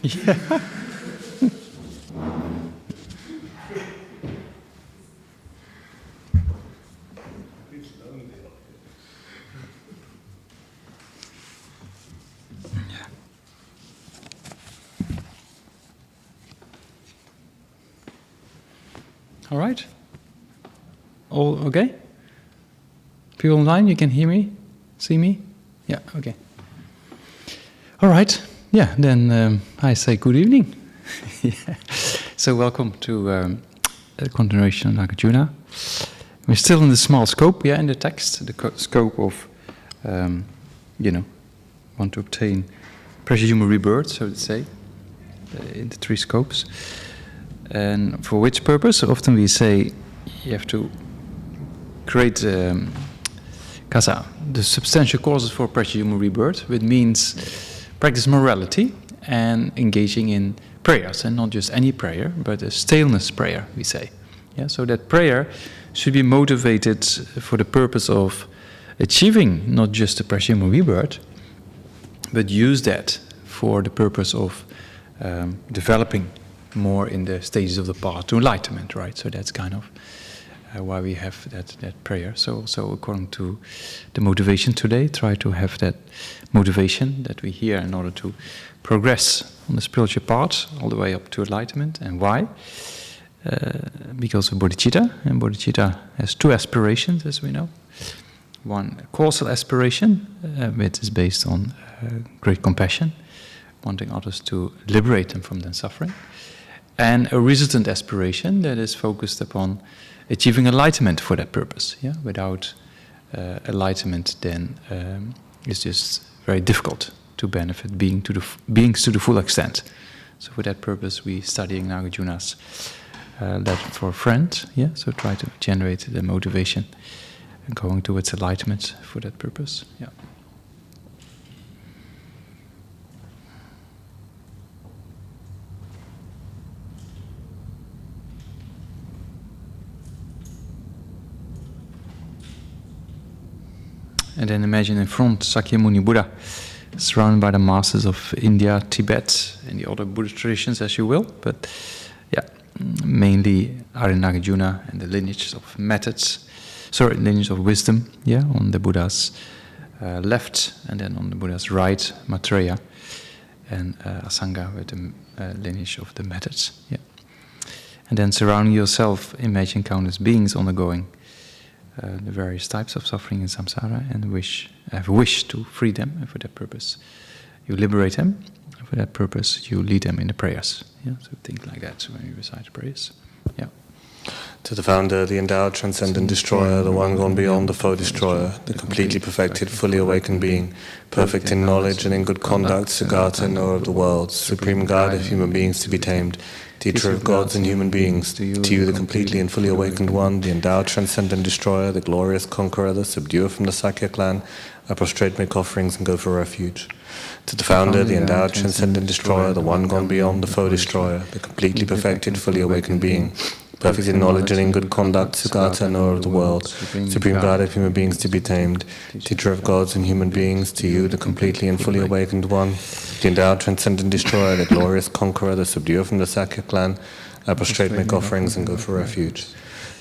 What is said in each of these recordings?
Yeah. All right. All okay? People online, you can hear me? See me? Yeah, okay. All right. Yeah, then I say good evening. Yeah. So welcome to a continuation of Nagarjuna. We're still in the small scope, in the text, the scope of, want to obtain precious-human rebirth, so to say, in the three scopes. And for which purpose? Often we say you have to create the substantial causes for precious-human rebirth, which means practice morality and engaging in prayers, and not just any prayer, but a staleness prayer, we say. Yeah, so that prayer should be motivated for the purpose of achieving not just a precious-human rebirth, but use that for the purpose of developing more in the stages of the path to enlightenment, right? So that's kind of why we have that prayer. So according to the motivation today, try to have that motivation that we hear in order to progress on the spiritual path all the way up to enlightenment. And why? Because of bodhicitta, and bodhicitta has two aspirations, as we know. One, causal aspiration, which is based on great compassion, wanting others to liberate them from their suffering. And a resultant aspiration that is focused upon achieving enlightenment for that purpose. Yeah, without enlightenment, then it's just very difficult to benefit beings to the full extent. So for that purpose, we studying Nagarjuna's letter for a friend. Yeah, so try to generate the motivation and going towards enlightenment for that purpose. Yeah. And then imagine in front Sakyamuni Buddha, surrounded by the masters of India, Tibet, and the other Buddhist traditions, as you will. But mainly are in Nagarjuna and the lineage of lineage of wisdom, on the Buddha's left, and then on the Buddha's right, Maitreya, and Asanga with the lineage of the methods. Yeah. And then surrounding yourself, imagine countless beings undergoing the various types of suffering in samsara, and have a wish to free them, and for that purpose you liberate them, and for that purpose you lead them in the prayers. Yeah, so think like that when you recite the prayers. Yeah. To the founder, the endowed, transcendent destroyer, the one gone beyond, the foe destroyer, the completely perfected, fully awakened being, perfect in knowledge and in good conduct, Sugata, knower of the world, supreme guide of human beings to be tamed, teacher of gods and human beings, to you the completely and fully awakened one, the endowed, transcendent destroyer, the glorious conqueror, the subduer from the Sakya clan, I prostrate, make offerings, and go for refuge. To the founder, the endowed, transcendent destroyer, the one gone beyond, the foe destroyer, the completely perfected, fully awakened being, perfect in knowledge and in good conduct, Sugata, knower of the world, supreme guide of human beings to be tamed, teacher of gods and human beings, to you, the completely and fully awakened one, the endowed, transcendent destroyer, the glorious conqueror, the subduer from the Sakya clan, I prostrate, make offerings, and go for refuge.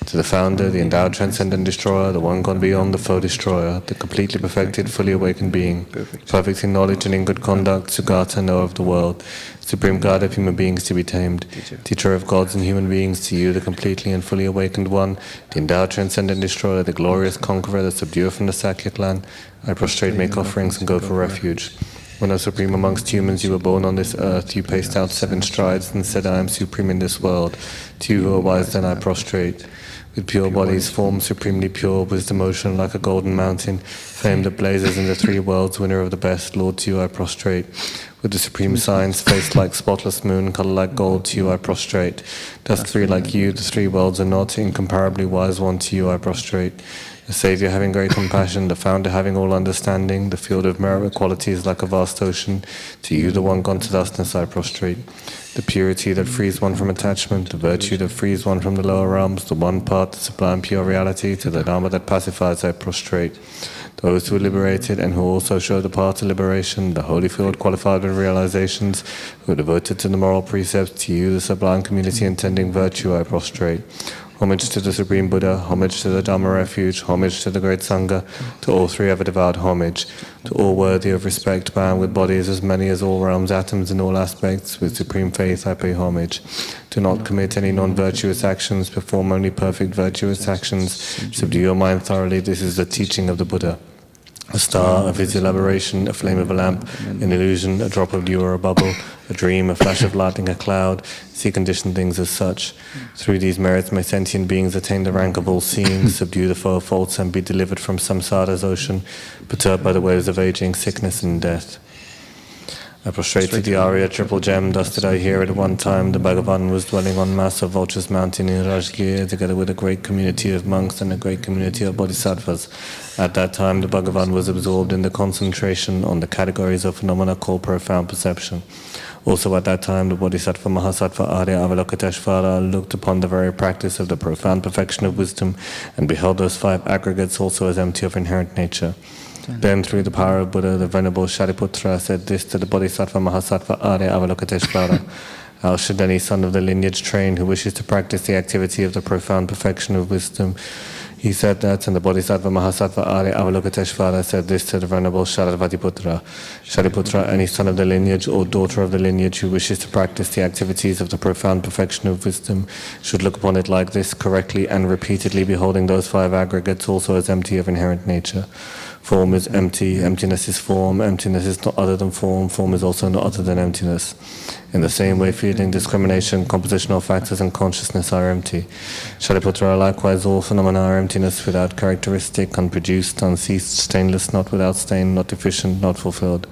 To the founder, the endowed, transcendent destroyer, the one gone beyond, the foe destroyer, the completely perfected, fully awakened being, perfect in knowledge and in good conduct, Sugata, knower of the world, supreme guide of human beings to be tamed, teacher of gods and human beings, to you, the completely and fully awakened one, the endowed, transcendent destroyer, the glorious conqueror, the subduer from the Sakya clan, I prostrate, make offerings, and go for refuge. When, O Supreme amongst humans, you were born on this earth, you paced out 7 strides and said, I am supreme in this world. To you who are wise, then I prostrate. With pure bodies, form supremely pure, wisdom ocean like a golden mountain, fame that blazes in the 3 worlds, winner of the best, Lord, to you I prostrate. With the supreme science, face like spotless moon, color like gold, to you I prostrate. Dust 3 like you, the 3 worlds are not, incomparably wise one, to you I prostrate. The Saviour having great compassion, the Founder having all understanding, the field of merit qualities like a vast ocean, to you the one gone to thusness I prostrate. The purity that frees one from attachment, the virtue that frees one from the lower realms, the one part, the sublime pure reality, to the Lama that pacifies I prostrate. those who are liberated and who also show the path to liberation, the holy field qualified with realizations, who are devoted to the moral precepts, to you, the sublime community intending virtue, I prostrate. Homage to the Supreme Buddha, homage to the Dhamma Refuge, homage to the Great Sangha, to all three ever devout homage, to all worthy of respect, bound with bodies as many as all realms, atoms in all aspects, with supreme faith I pay homage. Do not commit any non-virtuous actions, perform only perfect virtuous actions, subdue your mind thoroughly, this is the teaching of the Buddha. A star, a visual aberration, a flame of a lamp, an illusion, a drop of dew or a bubble, a dream, a flash of lightning, a cloud, see conditioned things as such. Through these merits may sentient beings attain the rank of all seeing, subdue the four faults and be delivered from samsara's ocean, perturbed by the waves of aging, sickness and death. I prostrated the Arya triple gem, thus did I hear at one time the Bhagavan was dwelling on mass of Vulture's mountain in Rajgir, together with a great community of monks and a great community of bodhisattvas. At that time the Bhagavan was absorbed in the concentration on the categories of phenomena called profound perception. Also at that time the Bodhisattva Mahasattva Arya Avalokiteshvara looked upon the very practice of the profound perfection of wisdom and beheld those five aggregates also as empty of inherent nature. Then, through the power of Buddha, the Venerable Shariputra said this to the Bodhisattva Mahasattva Arya Avalokiteshvara. How should any son of the lineage train who wishes to practice the activity of the profound perfection of wisdom? He said that, and the Bodhisattva Mahasattva Arya Avalokiteshvara said this to the Venerable Shariputra. Shariputra, any son of the lineage or daughter of the lineage who wishes to practice the activities of the profound perfection of wisdom should look upon it like this, correctly and repeatedly beholding those five aggregates also as empty of inherent nature. Form is empty, emptiness is form is not other than form is also not other than emptiness. In the same way, feeling, discrimination, compositional factors and consciousness are empty. Shariputra, likewise all phenomena are emptiness without characteristic, unproduced, unceased, stainless, not without stain, not deficient, not fulfilled.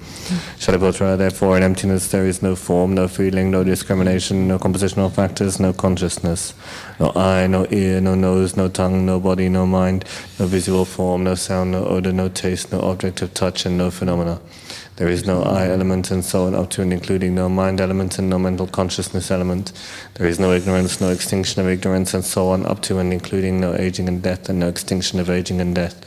Shariputra, therefore in emptiness there is no form, no feeling, no discrimination, no compositional factors, no consciousness. No eye, no ear, no nose, no tongue, no body, no mind, no visual form, no sound, no odor, no taste, no object of touch and no phenomena. There is no I element and so on up to and including no mind element and no mental consciousness element. There is no ignorance, no extinction of ignorance and so on up to and including no aging and death and no extinction of aging and death.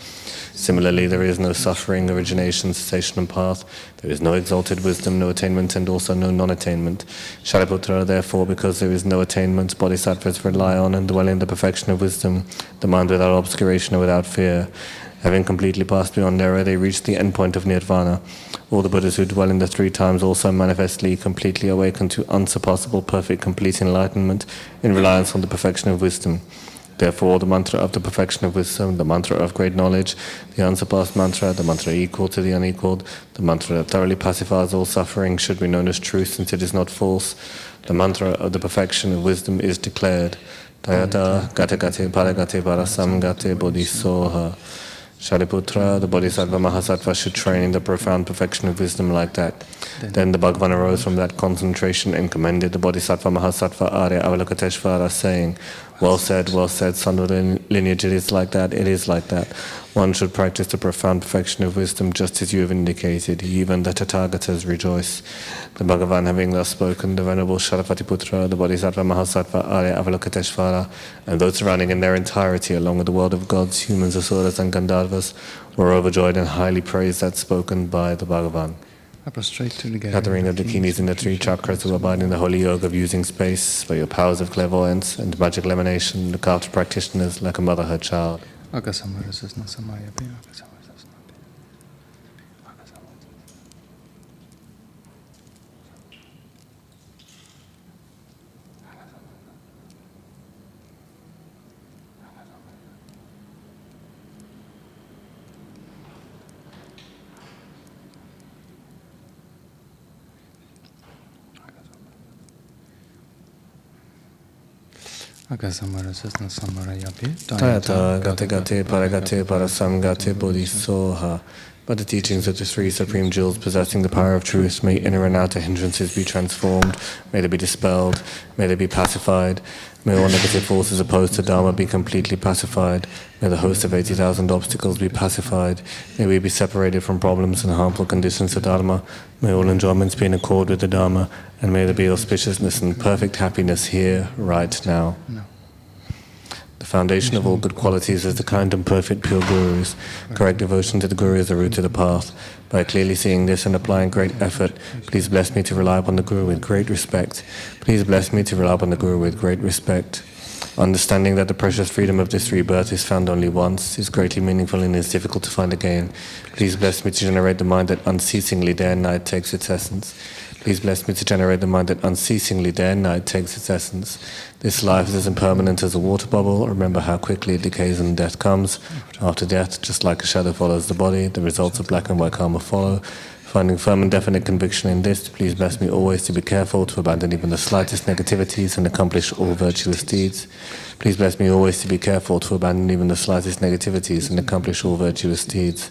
Similarly, there is no suffering, origination, cessation and path. There is no exalted wisdom, no attainment and also no non-attainment. Shariputra, therefore, because there is no attainment, bodhisattvas rely on and dwell in the perfection of wisdom, the mind without obscuration or without fear. Having completely passed beyond error, they reach the endpoint of nirvana. All the Buddhas who dwell in the three times also manifestly, completely awaken to unsurpassable, perfect, complete enlightenment in reliance on the perfection of wisdom. Therefore, the mantra of the perfection of wisdom, the mantra of great knowledge, the unsurpassed mantra, the mantra equal to the unequaled, the mantra that thoroughly pacifies all suffering should be known as truth since it is not false. The mantra of the perfection of wisdom is declared. Tayata gate gate paragate parasam gate bodhisoha. Shariputra, the Bodhisattva Mahasattva should train in the profound perfection of wisdom like that. Then the Bhagavan arose from that concentration and commended the Bodhisattva Mahasattva Arya Avalokiteshvara, saying, well said, son of the lineage, it is like that, it is like that. One should practice the profound perfection of wisdom just as you have indicated, even the Tathagatas rejoice. The Bhagavan having thus spoken, the Venerable Sharapatiputra, the Bodhisattva Mahasattva Arya Avalokiteshvara, and those surrounding in their entirety, along with the world of gods, humans, asuras and Gandharvas, were overjoyed and highly praised that spoken by the Bhagavan. Gathering of the kinis in the three chakras who abide in the holy yoga of using space by your powers of clairvoyance and magical emanation, look after practitioners like a mother her child. Tayata gate gate paragate parasam gate bodhisoha. By the teachings of the three supreme jewels possessing the power of truth, may inner and outer hindrances be transformed, may they be dispelled, may they be pacified, may all negative forces opposed to Dharma be completely pacified, may the host of 80,000 obstacles be pacified, may we be separated from problems and harmful conditions to Dharma, may all enjoyments be in accord with the Dharma, and may there be auspiciousness and perfect happiness here, right now. The foundation of all good qualities is the kind and perfect pure gurus. Correct devotion to the guru is the root to the path. By clearly seeing this and applying great effort, please bless me to rely upon the guru with great respect. Please bless me to rely upon the guru with great respect. Understanding that the precious freedom of this rebirth is found only once, is greatly meaningful and is difficult to find again. Please bless me to generate the mind that unceasingly day and night takes its essence. Please bless me to generate the mind that unceasingly day and night takes its essence. This life is as impermanent as a water bubble. Remember how quickly it decays and death comes. After death, just like a shadow follows the body, the results of black and white karma follow. Finding firm and definite conviction in this, please bless me always to be careful to abandon even the slightest negativities and accomplish all virtuous deeds. Please bless me always to be careful to abandon even the slightest negativities and accomplish all virtuous deeds.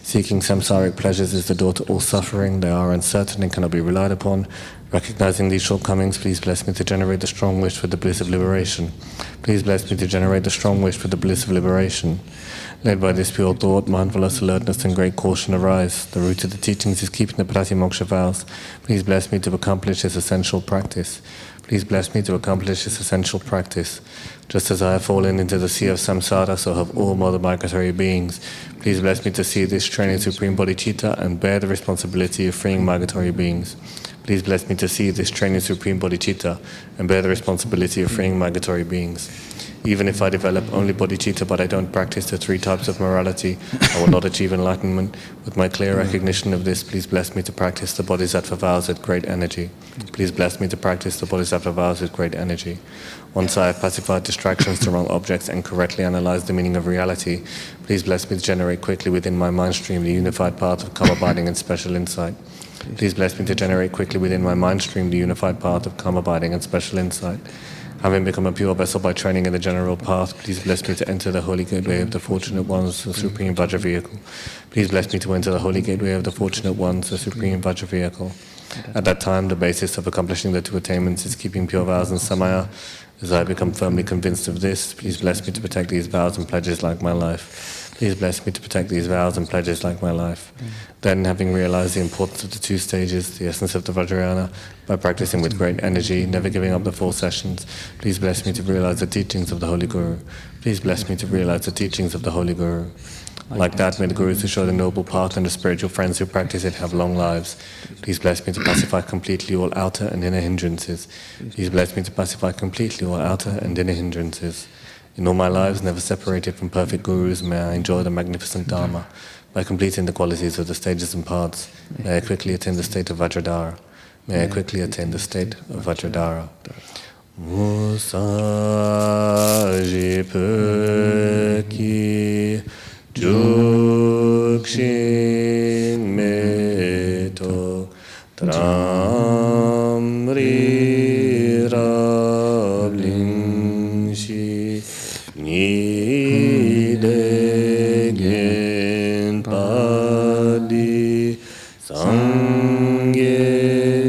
Seeking samsaric pleasures is the door to all suffering. They are uncertain and cannot be relied upon. Recognizing these shortcomings, please bless me to generate the strong wish for the bliss of liberation. Please bless me to generate the strong wish for the bliss of liberation. Led by this pure thought, mindfulness, alertness, and great caution arise. The root of the teachings is keeping the pratimoksha vows. Please bless me to accomplish this essential practice. Please bless me to accomplish this essential practice. Just as I have fallen into the sea of samsara, so have all mother migratory beings. Please bless me to see this training supreme bodhicitta and bear the responsibility of freeing migratory beings. Please bless me to see this training supreme bodhicitta and bear the responsibility of freeing migratory beings. Even if I develop only bodhicitta but I don't practice the 3 types of morality, I will not achieve enlightenment. With my clear recognition of this, please bless me to practice the bodhisattva vows with great energy. Please bless me to practice the bodhisattva vows with great energy. Once I have pacified distractions to wrong objects and correctly analyzed the meaning of reality, please bless me to generate quickly within my mind stream the unified path of calm abiding and special insight. Please bless me to generate quickly within my mind stream the unified path of calm abiding and special insight. Having become a pure vessel by training in the general path, please bless me to enter the holy gateway of the fortunate ones, the supreme Vajra vehicle. Please bless me to enter the holy gateway of the fortunate ones, the supreme Vajra vehicle. At that time, the basis of accomplishing the 2 attainments is keeping pure vows and samaya. As I become firmly convinced of this, please bless me to protect these vows and pledges like my life. Please bless me to protect these vows and pledges like my life. Then, having realized the importance of the 2 stages, the essence of the Vajrayana, by practicing with great energy, never giving up the 4 sessions, please bless me to realize the teachings of the Holy Guru. Please bless me to realize the teachings of the Holy Guru. Like that, may the Gurus who show the noble path and the spiritual friends who practice it have long lives. Please bless me to pacify completely all outer and inner hindrances. Please bless me to pacify completely all outer and inner hindrances. In all my lives, never separated from perfect Gurus, may I enjoy the magnificent Dharma. By completing the qualities of the stages and paths, may I quickly attain the state of Vajradhara. May I quickly attain the state of Vajradhara. Musaji Peki Jukshin Meto Tramri Rablingshi Nidegen Padi Sangye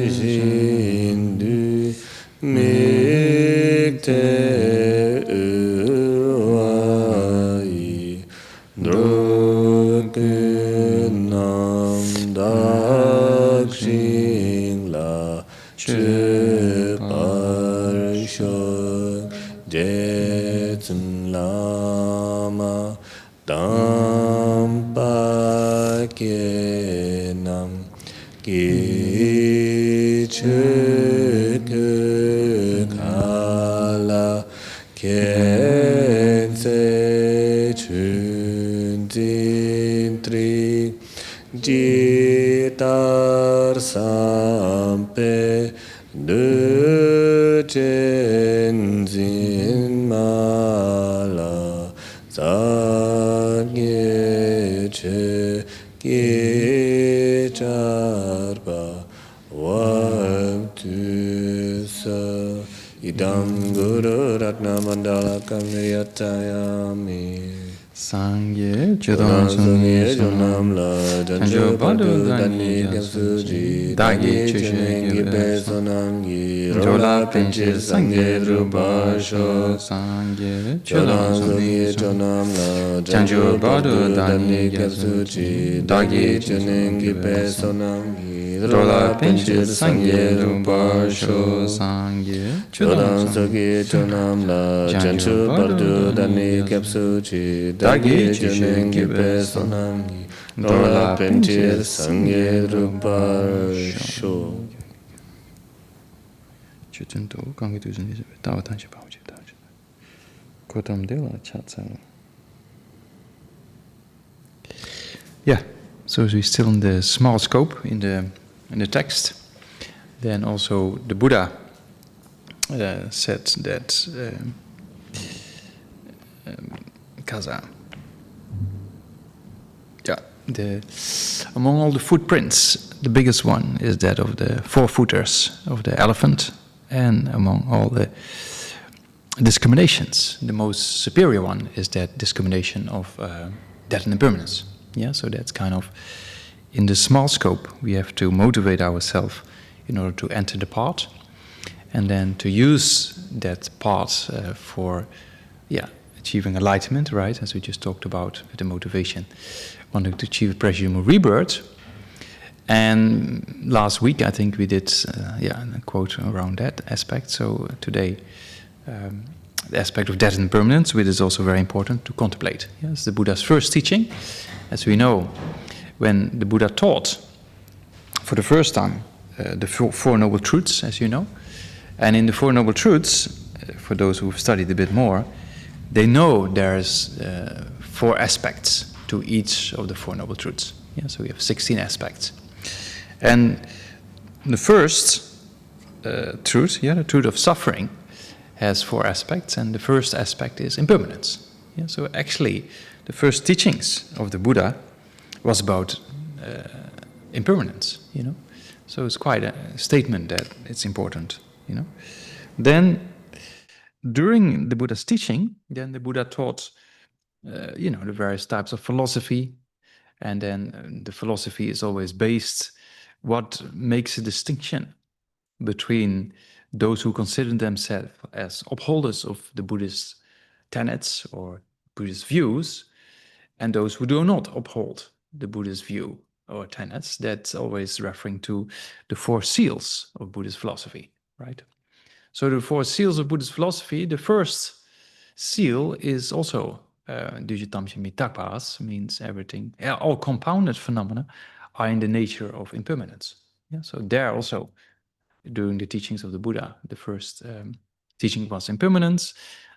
Jindu Mikte Uwai Drukken Namdak Shingla Chuparshok Jetsun Lama Dampakenam Kichukala Kense Chundintri Jitar Sampe Tenzin Mala Zagyeche Gecharba Vabtusa Idam Guru Ratna Mandala Kamriyatayami Sangye Chodam Sangye Jonam La Janjo Padu Dani Gamsuji Dagi Chushengi Besonangi Rola Pinchir Sangye Drupasho Sangye Chodam Sangye Jonam La Janjo Padu Dani Gamsuji Dagi Chushengi Besonangi Drola Pinchir Sangye Rumbar Sho Sangye Chodam Sogi Chonam La Janchu Bardu Dani Kapsu Chi Dagi Chunin Kipe Sonam Drola Pinchir Sangye Rumbar Sho Chutunto Kangi Tuzen is Tao Tanchi Pauchi Tachi Kotam Dela Chatsang. Yeah, so we're still in the small scope in the text. Then also the Buddha said that Kaza. Yeah, among all the footprints, the biggest one is that of the four-footers of the elephant, and among all the discriminations, the most superior one is that discrimination of death and impermanence. Yeah, so that's kind of in the small scope. We have to motivate ourselves in order to enter the path, and then to use that path for, achieving enlightenment, right? As we just talked about with the motivation, wanting to achieve presumed rebirth. And last week, I think we did, a quote around that aspect. So today, the aspect of death and impermanence, which is also very important to contemplate. Yes, the Buddha's first teaching. As we know, when the Buddha taught for the first time the Four Noble Truths, as you know, and in the Four Noble Truths, for those who've studied a bit more, they know there's 4 aspects to each of the Four Noble Truths. Yeah, so we have 16 aspects. And the first truth, the truth of suffering, has 4 aspects, and the first aspect is impermanence. Yeah, so actually, the first teachings of the Buddha was about impermanence, So it's quite a statement that it's important, Then, during the Buddha's teaching, then the Buddha taught, the various types of philosophy, and then the philosophy is always based, what makes a distinction between those who consider themselves as upholders of the Buddhist tenets or Buddhist views, and those who do not uphold the Buddhist view or tenets. That's always referring to the 4 seals of Buddhist philosophy, right? So the 4 seals of Buddhist philosophy, the first seal is also Dujitamshi Mitapas, means everything, all compounded phenomena are in the nature of impermanence. Yeah, so there also, during the teachings of the Buddha, the first teaching was impermanence.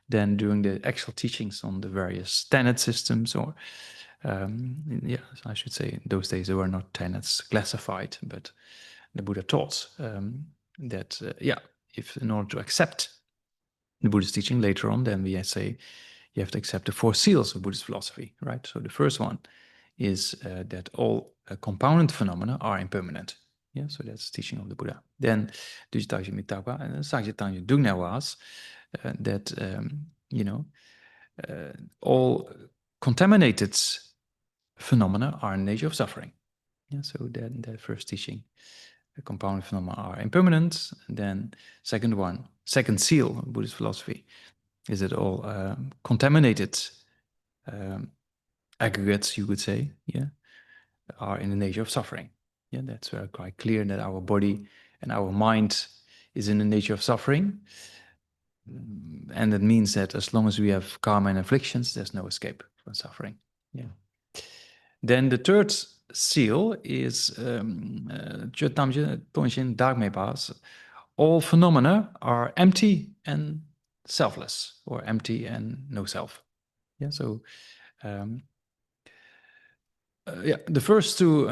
Then during the actual teachings on the various tenet systems, or I should say, in those days there were not tenets classified, but the Buddha taught that, if in order to accept the Buddhist teaching later on, then we say you have to accept the 4 seals of Buddhist philosophy, right? So the first one is that all compounded phenomena are impermanent. Yeah, so that's the teaching of the Buddha. Then, Dujitaji Mitapa and Sajitanya Dugna was that, all contaminated phenomena are in the nature of suffering. Yeah, so then the first teaching, the compounded phenomena are impermanent. And then second seal of Buddhist philosophy is that all contaminated aggregates, you could say, are in the nature of suffering. Yeah, that's quite clear that our body and our mind is in the nature of suffering. And that means that as long as we have karma and afflictions, there's no escape from suffering. Yeah. Then the third seal is Chotamje Tonshin Dagmepas. All phenomena are empty and selfless, or empty and no self. Yeah. So the first two,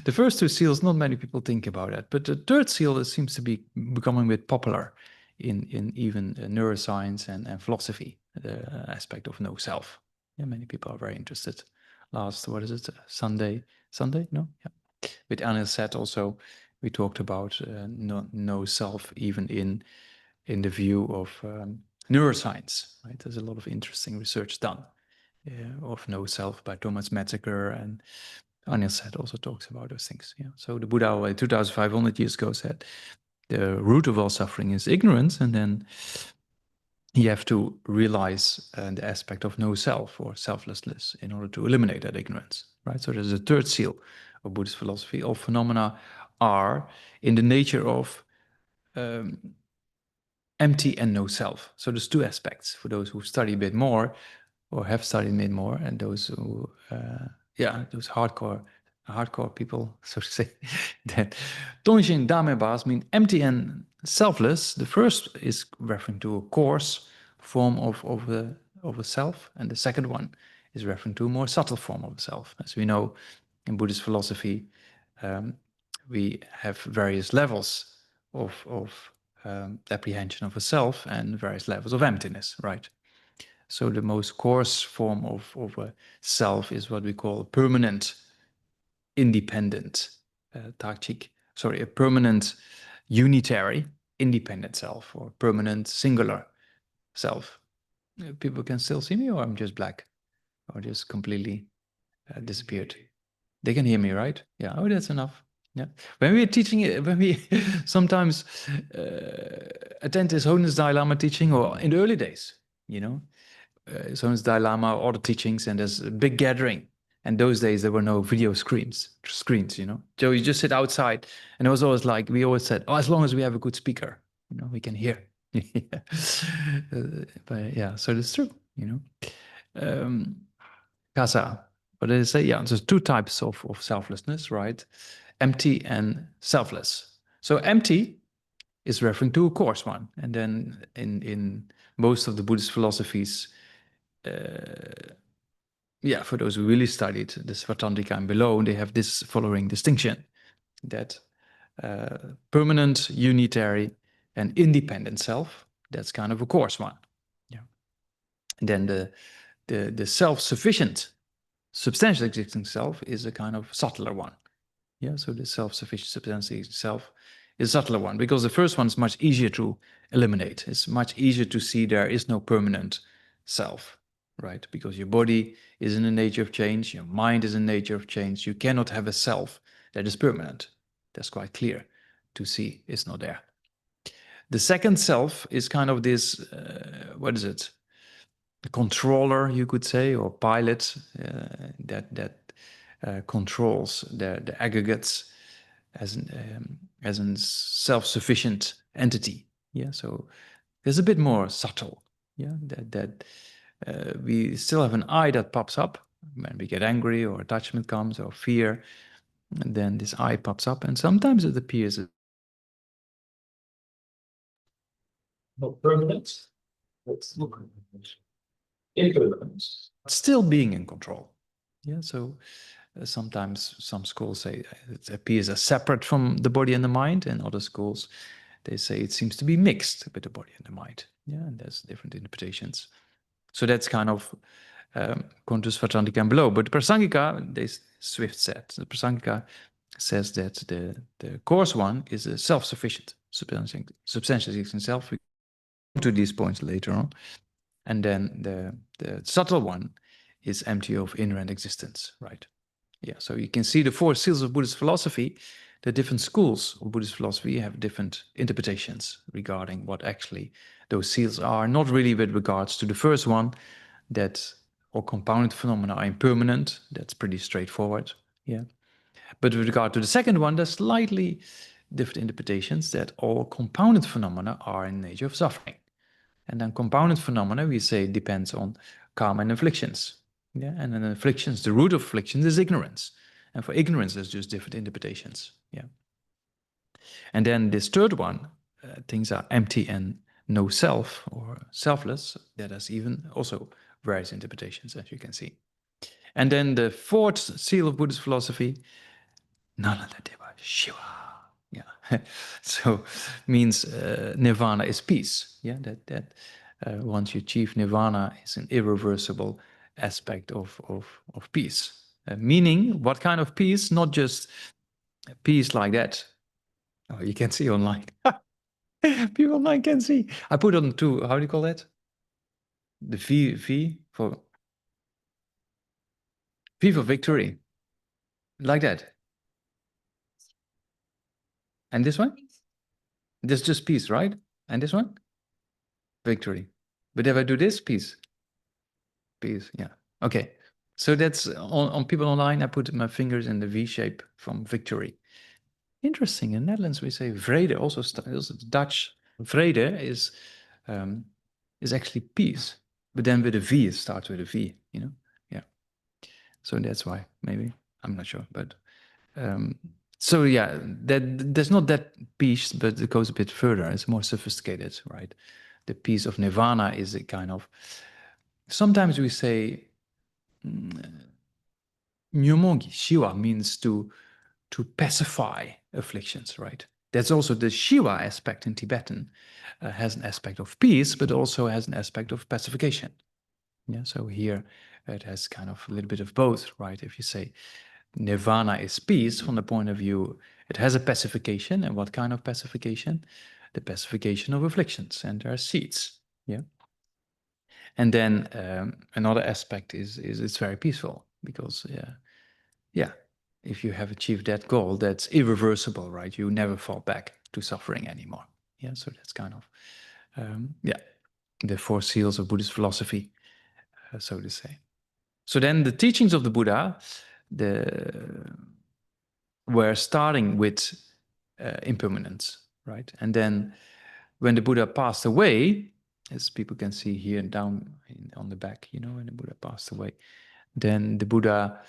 the first 2 seals, not many people think about that, but the third seal seems to be becoming a bit popular in even neuroscience and philosophy, the aspect of no self. Yeah, many people are very interested. Last, Sunday? No, yeah. With Anil said also, we talked about no self, even in the view of neuroscience. Right, there's a lot of interesting research done. Of no self by Thomas Metziger, and Anil Seth also talks about those things. Yeah. So the Buddha 2,500 years ago said the root of all suffering is ignorance, and then you have to realize the aspect of no self or selflessness in order to eliminate that ignorance. Right. So there's a third seal of Buddhist philosophy. All phenomena are in the nature of empty and no self. So there's two aspects for those who study a bit more or have studied a bit more, and those who, those hardcore people, so to say, that Tongjin Damebas mean empty and selfless. The first is referring to a coarse form of a self, and the second one is referring to a more subtle form of a self. As we know, in Buddhist philosophy, we have various levels of apprehension of a self and various levels of emptiness, right? So the most coarse form of a self is what we call permanent, independent, a permanent, unitary, independent self, or permanent, singular self. People can still see me, or I'm just black, or just completely disappeared. They can hear me, right? Yeah. Oh, that's enough. Yeah. When we're teaching, when we sometimes attend this Holiness Dalai Lama teaching, or in the early days, you know, Holiness Dalai Lama, all the teachings, and there's a big gathering. And those days there were no video screens, you know. So you just sit outside, and it was always like, we always said, oh, as long as we have a good speaker, you know, we can hear. But yeah, so that's true, you know. Kasa. But they say, yeah, there's two types of selflessness, right? Empty and selfless. So empty is referring to a coarse one. And then in most of the Buddhist philosophies, for those who really studied the Svatantrika and below, they have this following distinction, that permanent, unitary, and independent self, that's kind of a coarse one. Yeah. And then the self-sufficient, substantial existing self is a kind of subtler one. Yeah, so the self-sufficient substantial existing self is a subtler one, because the first one is much easier to eliminate. It's much easier to see there is no permanent self, right? Because your body is in the nature of change, your mind is in the nature of change. You cannot have a self that is permanent. That's quite clear to see. It's not there. The second self is kind of this, what is it? The controller, you could say, or pilot that controls the aggregates as a self-sufficient entity. Yeah, so there's a bit more subtle. Yeah, that we still have an I that pops up when we get angry, or attachment comes, or fear, and then this I pops up, and sometimes it appears as not permanent. It's impermanent, still being in control. Yeah, so sometimes some schools say it appears as separate from the body and the mind, and other schools, they say it seems to be mixed with the body and the mind. Yeah, and there's different interpretations. So that's kind of Courthouse, Svatantrika and below. But the Prasangika, they Swift said, the Prasangika says that the coarse one is a self-sufficient, substantial existing self. We come to these points later on. And then the subtle one is empty of inherent existence, right? Yeah, so you can see the four seals of Buddhist philosophy. The different schools of Buddhist philosophy have different interpretations regarding what actually those seals are. Not really with regards to the first one, that all compounded phenomena are impermanent. That's pretty straightforward. Yeah, but with regard to the second one, there's slightly different interpretations, that all compounded phenomena are in the nature of suffering. And then compounded phenomena, we say, depends on karma and afflictions. Yeah, and then afflictions, the root of afflictions is ignorance. And for ignorance, there's just different interpretations. Yeah. And then this third one, things are empty and no self, or selfless. That has even also various interpretations, as you can see. And then the fourth seal of Buddhist philosophy, Nalanda Deva Shiva. Yeah, so means nirvana is peace. Yeah, that once you achieve nirvana, is an irreversible aspect of peace. Meaning, what kind of peace? Not just peace like that. Oh, you can see online. People online can see. I put on two. How do you call that? The V for victory, like that. And this one? This is just peace, right? And this one? Victory. But if I do this, peace. Peace, yeah. Okay. So that's on people online. I put my fingers in the V shape from victory. Interesting. In Netherlands we say vrede. Also the Dutch vrede is actually peace, but then with a V. It starts with a V. You know. Yeah. So that's why maybe I'm not sure, but so yeah, there's not that peace, but it goes a bit further. It's more sophisticated, right? The peace of nirvana is a kind of. Sometimes we say Nyomongi Shiva means to pacify afflictions, right? That's also the Shiva aspect in Tibetan, has an aspect of peace, but also has an aspect of pacification. Yeah, so here it has kind of a little bit of both, right? If you say nirvana is peace, from the point of view, it has a pacification, and what kind of pacification? The pacification of afflictions, and there are seeds. Yeah, and then another aspect is it's very peaceful because yeah, if you have achieved that goal, that's irreversible, right? You never fall back to suffering anymore. Yeah, so that's kind of yeah, the four seals of Buddhist philosophy, so to say. So then the teachings of the Buddha, were starting with impermanence, right? And then when the Buddha passed away, as people can see here down on the back, you know, when the Buddha passed away, then the Buddha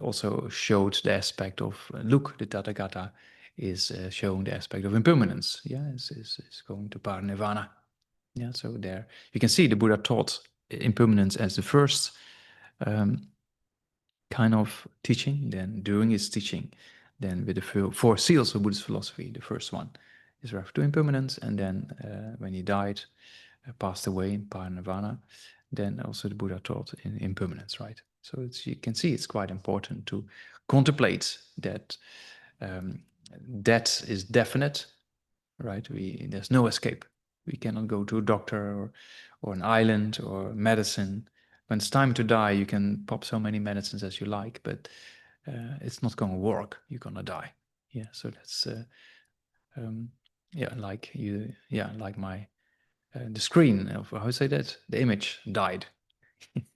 also showed the aspect of, look, the Tathagata is showing the aspect of impermanence, yeah, is going to parinirvana. Yeah, so there you can see the Buddha taught impermanence as the first kind of teaching. Then during his teaching, then with the four seals of Buddhist philosophy, the first one is referred to impermanence, and then when he died, passed away in parinirvana, then also the Buddha taught in impermanence, right? So you can see it's quite important to contemplate that death is definite, right? There's no escape. We cannot go to a doctor or an island or medicine. When it's time to die, you can pop so many medicines as you like, but it's not going to work. You're going to die. Yeah, so that's yeah, like like my the screen of how you say that, the image died.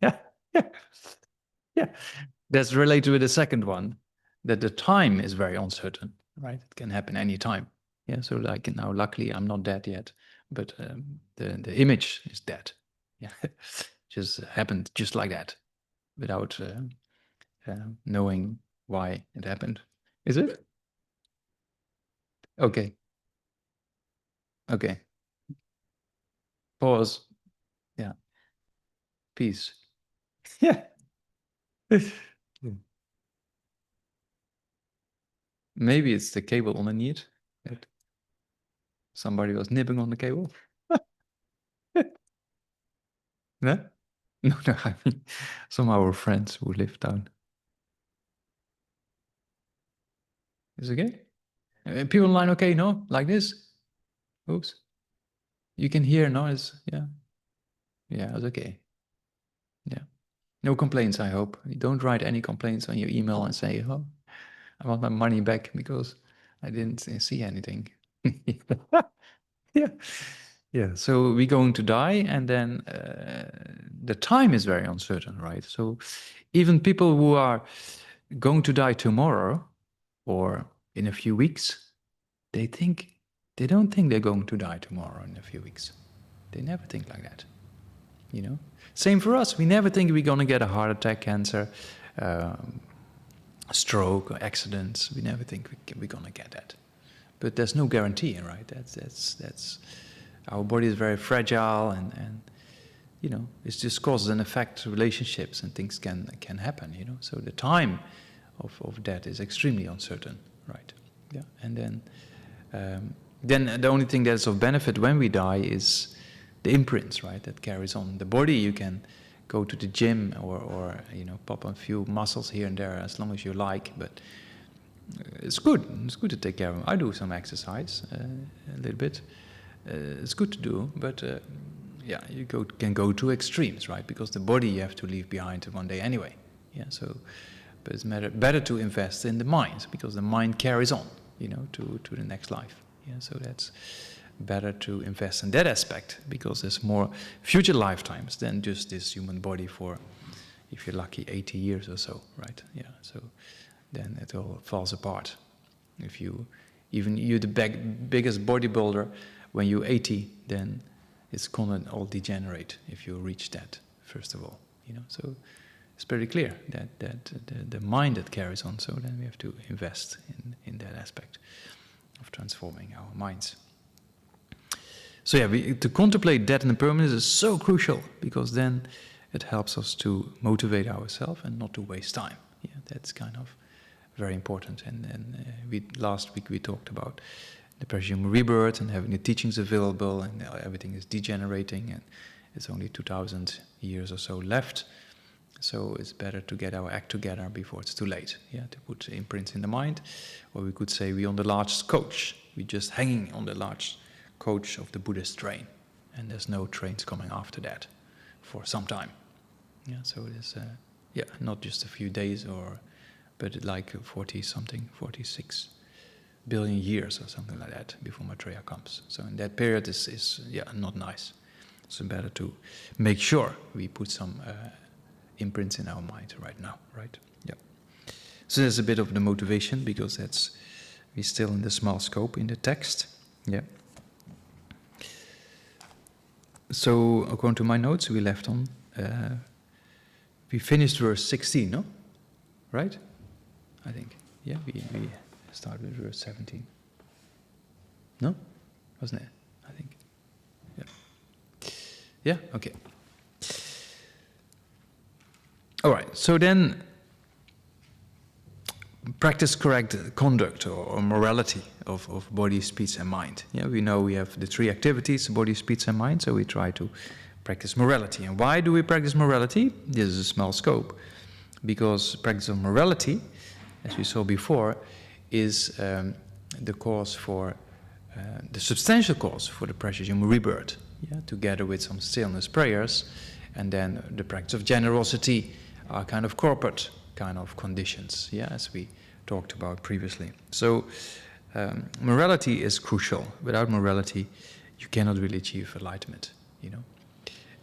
Yeah, yeah, yeah. That's related with the second one, that the time is very uncertain, right? It can happen any time. Yeah, so like now, luckily, I'm not dead yet, but the image is dead. Yeah, just happened just like that, without knowing why it happened. Is it? Okay. Okay. Pause. Yeah. Peace. Yeah. Maybe it's the cable underneath. That somebody was nipping on the cable. No? No, no, I mean some of our friends who live down. Is it okay? People online okay, no? Like this? Oops. You can hear noise. Yeah. Yeah, it's okay. Yeah. No complaints, I hope. You don't write any complaints on your email and say, oh, I want my money back because I didn't see anything. Yeah. Yeah. So we're going to die, and then the time is very uncertain, right? So even people who are going to die tomorrow or in a few weeks, they don't think they're going to die tomorrow in a few weeks. They never think like that. You know? Same for us. We never think we're going to get a heart attack, cancer, stroke, or accidents. We never think we're going to get that. But there's no guarantee, right? That's our body is very fragile, and you know, it's just causes and effects relationships, and things can happen. You know, so the time of death is extremely uncertain, right? Yeah, and then the only thing that's of benefit when we die is the imprints, right? That carries on the body. You can go to the gym or you know, pop a few muscles here and there as long as you like, but it's good. It's good to take care of them. I do some exercise a little bit. It's good to do, but yeah, you can go to extremes, right? Because the body you have to leave behind one day anyway. Yeah, so but it's better to invest in the mind, because the mind carries on, you know, to the next life. Yeah, so that's better to invest in that aspect, because there's more future lifetimes than just this human body for, if you're lucky, 80 years or so, right? Yeah, so then it all falls apart. If you're the biggest bodybuilder, when you're 80, then it's gonna all degenerate if you reach that, first of all. So it's pretty clear that the mind that carries on. So then we have to invest in that aspect of transforming our minds. So yeah, to contemplate death and impermanence is so crucial, because then it helps us to motivate ourselves and not to waste time. Yeah, that's kind of very important. And last week we talked about the precious human rebirth and having the teachings available, and everything is degenerating, and it's only 2,000 years or so left. So it's better to get our act together before it's too late. Yeah, to put imprints in the mind, or we could say we're on the large coach. We're just hanging on the large coach of the Buddhist train, and there's no trains coming after that for some time. Yeah, so it is not just a few days, but like 46 billion years or something like that before Maitreya comes. So in that period is not nice. So better to make sure we put some imprints in our mind right now, right? Yeah. So there's a bit of the motivation, because we're still in the small scope in the text. Yeah. So according to my notes, we left on, we finished verse 16, no? Right? I think. Yeah, we started with verse 17. No? Wasn't it? I think. Yeah. Yeah, okay. All right, so then practice correct conduct or morality of body, speech, and mind. Yeah, we know we have the three activities, body, speech, and mind, so we try to practice morality. And why do we practice morality? This is a small scope. Because practice of morality, as we saw before, is the cause for, the substantial cause for the precious human rebirth, together with some stillness prayers, and then the practice of generosity are kind of corporate kind of conditions, as we talked about previously. So morality is crucial. Without morality, you cannot really achieve enlightenment,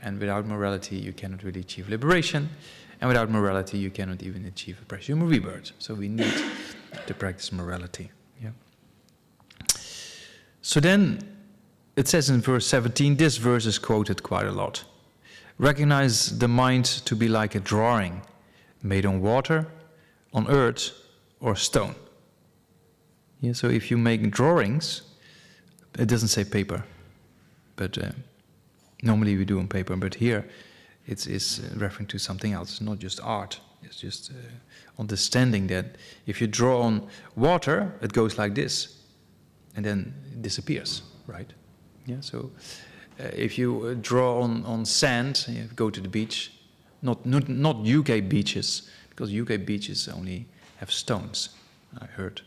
And without morality, you cannot really achieve liberation. And without morality, you cannot even achieve a precious human rebirth. So we need to practice morality. Yeah. So then, it says in verse 17, this verse is quoted quite a lot. Recognize the mind to be like a drawing made on water, on earth, or stone. Yeah, so if you make drawings, it doesn't say paper, but normally we do on paper, but here it's referring to something else, not just art. It's just understanding that if you draw on water, it goes like this, and then it disappears, right? Yeah, so if you draw on sand, you go to the beach, not UK beaches, because UK beaches only have stones, I heard.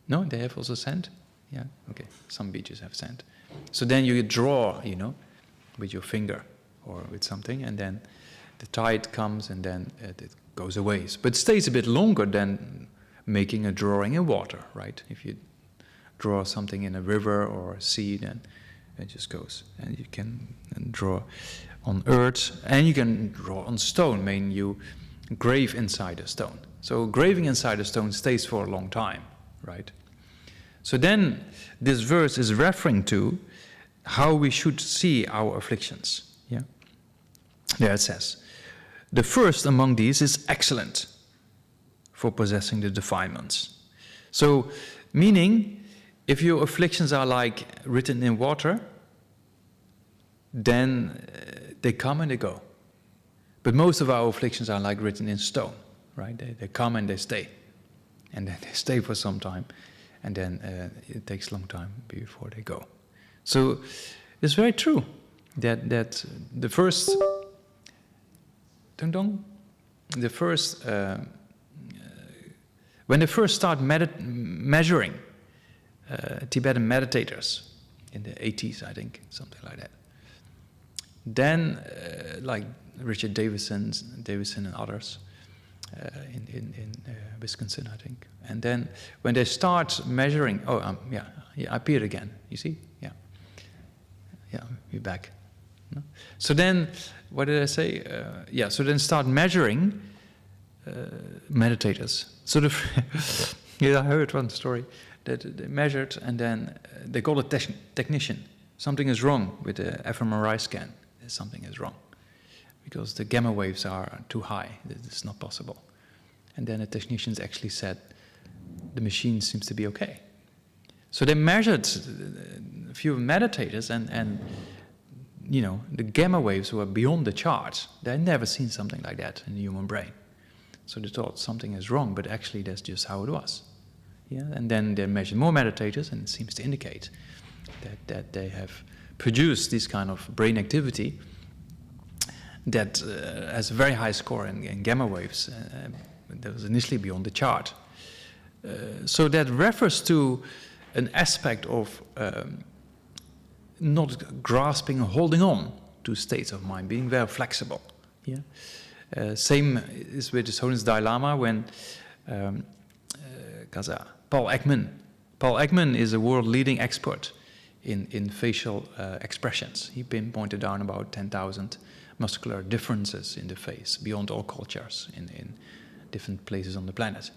No, they have also sand? Yeah, okay, some beaches have sand. So then you draw, with your finger or with something, and then the tide comes and then it goes away. But it stays a bit longer than making a drawing in water, right? If you draw something in a river or a sea, then it just goes. And you can draw on earth, and you can draw on stone, meaning you grave inside a stone. So graving inside a stone stays for a long time, right? So then this verse is referring to how we should see our afflictions. Yeah. There it says, the first among these is excellent for possessing the defilements. So, meaning, if your afflictions are like written in water, then they come and they go. But most of our afflictions are like written in stone, right? They come and they stay. And then they stay for some time. And then it takes a long time before they go. So it's very true that the first, when they first start measuring Tibetan meditators in the 80s, I think, something like that. Then, like Richard Davison and others in Wisconsin, I think. And then when they start measuring, I appeared again. You see, yeah, we're back. No? So then, what did I say? So then start measuring meditators. So I heard one story. that they measured, and then they called a technician. Something is wrong with the fMRI scan. Something is wrong because the gamma waves are too high. It's not possible. And then the technicians actually said the machine seems to be okay. So they measured a few meditators, and you know, the gamma waves were beyond the charts. They'd never seen something like that in the human brain. So they thought something is wrong, but actually that's just how it was. Yeah, and then they measured more meditators, and it seems to indicate that they have produced this kind of brain activity that has a very high score in gamma waves that was initially beyond the chart. So that refers to an aspect of not grasping or holding on to states of mind, being very flexible. Yeah. Same is with His Holiness Dalai Lama when Paul Ekman is a world-leading expert in facial expressions. He pinpointed down about 10,000 muscular differences in the face, beyond all cultures, in different places on the planet.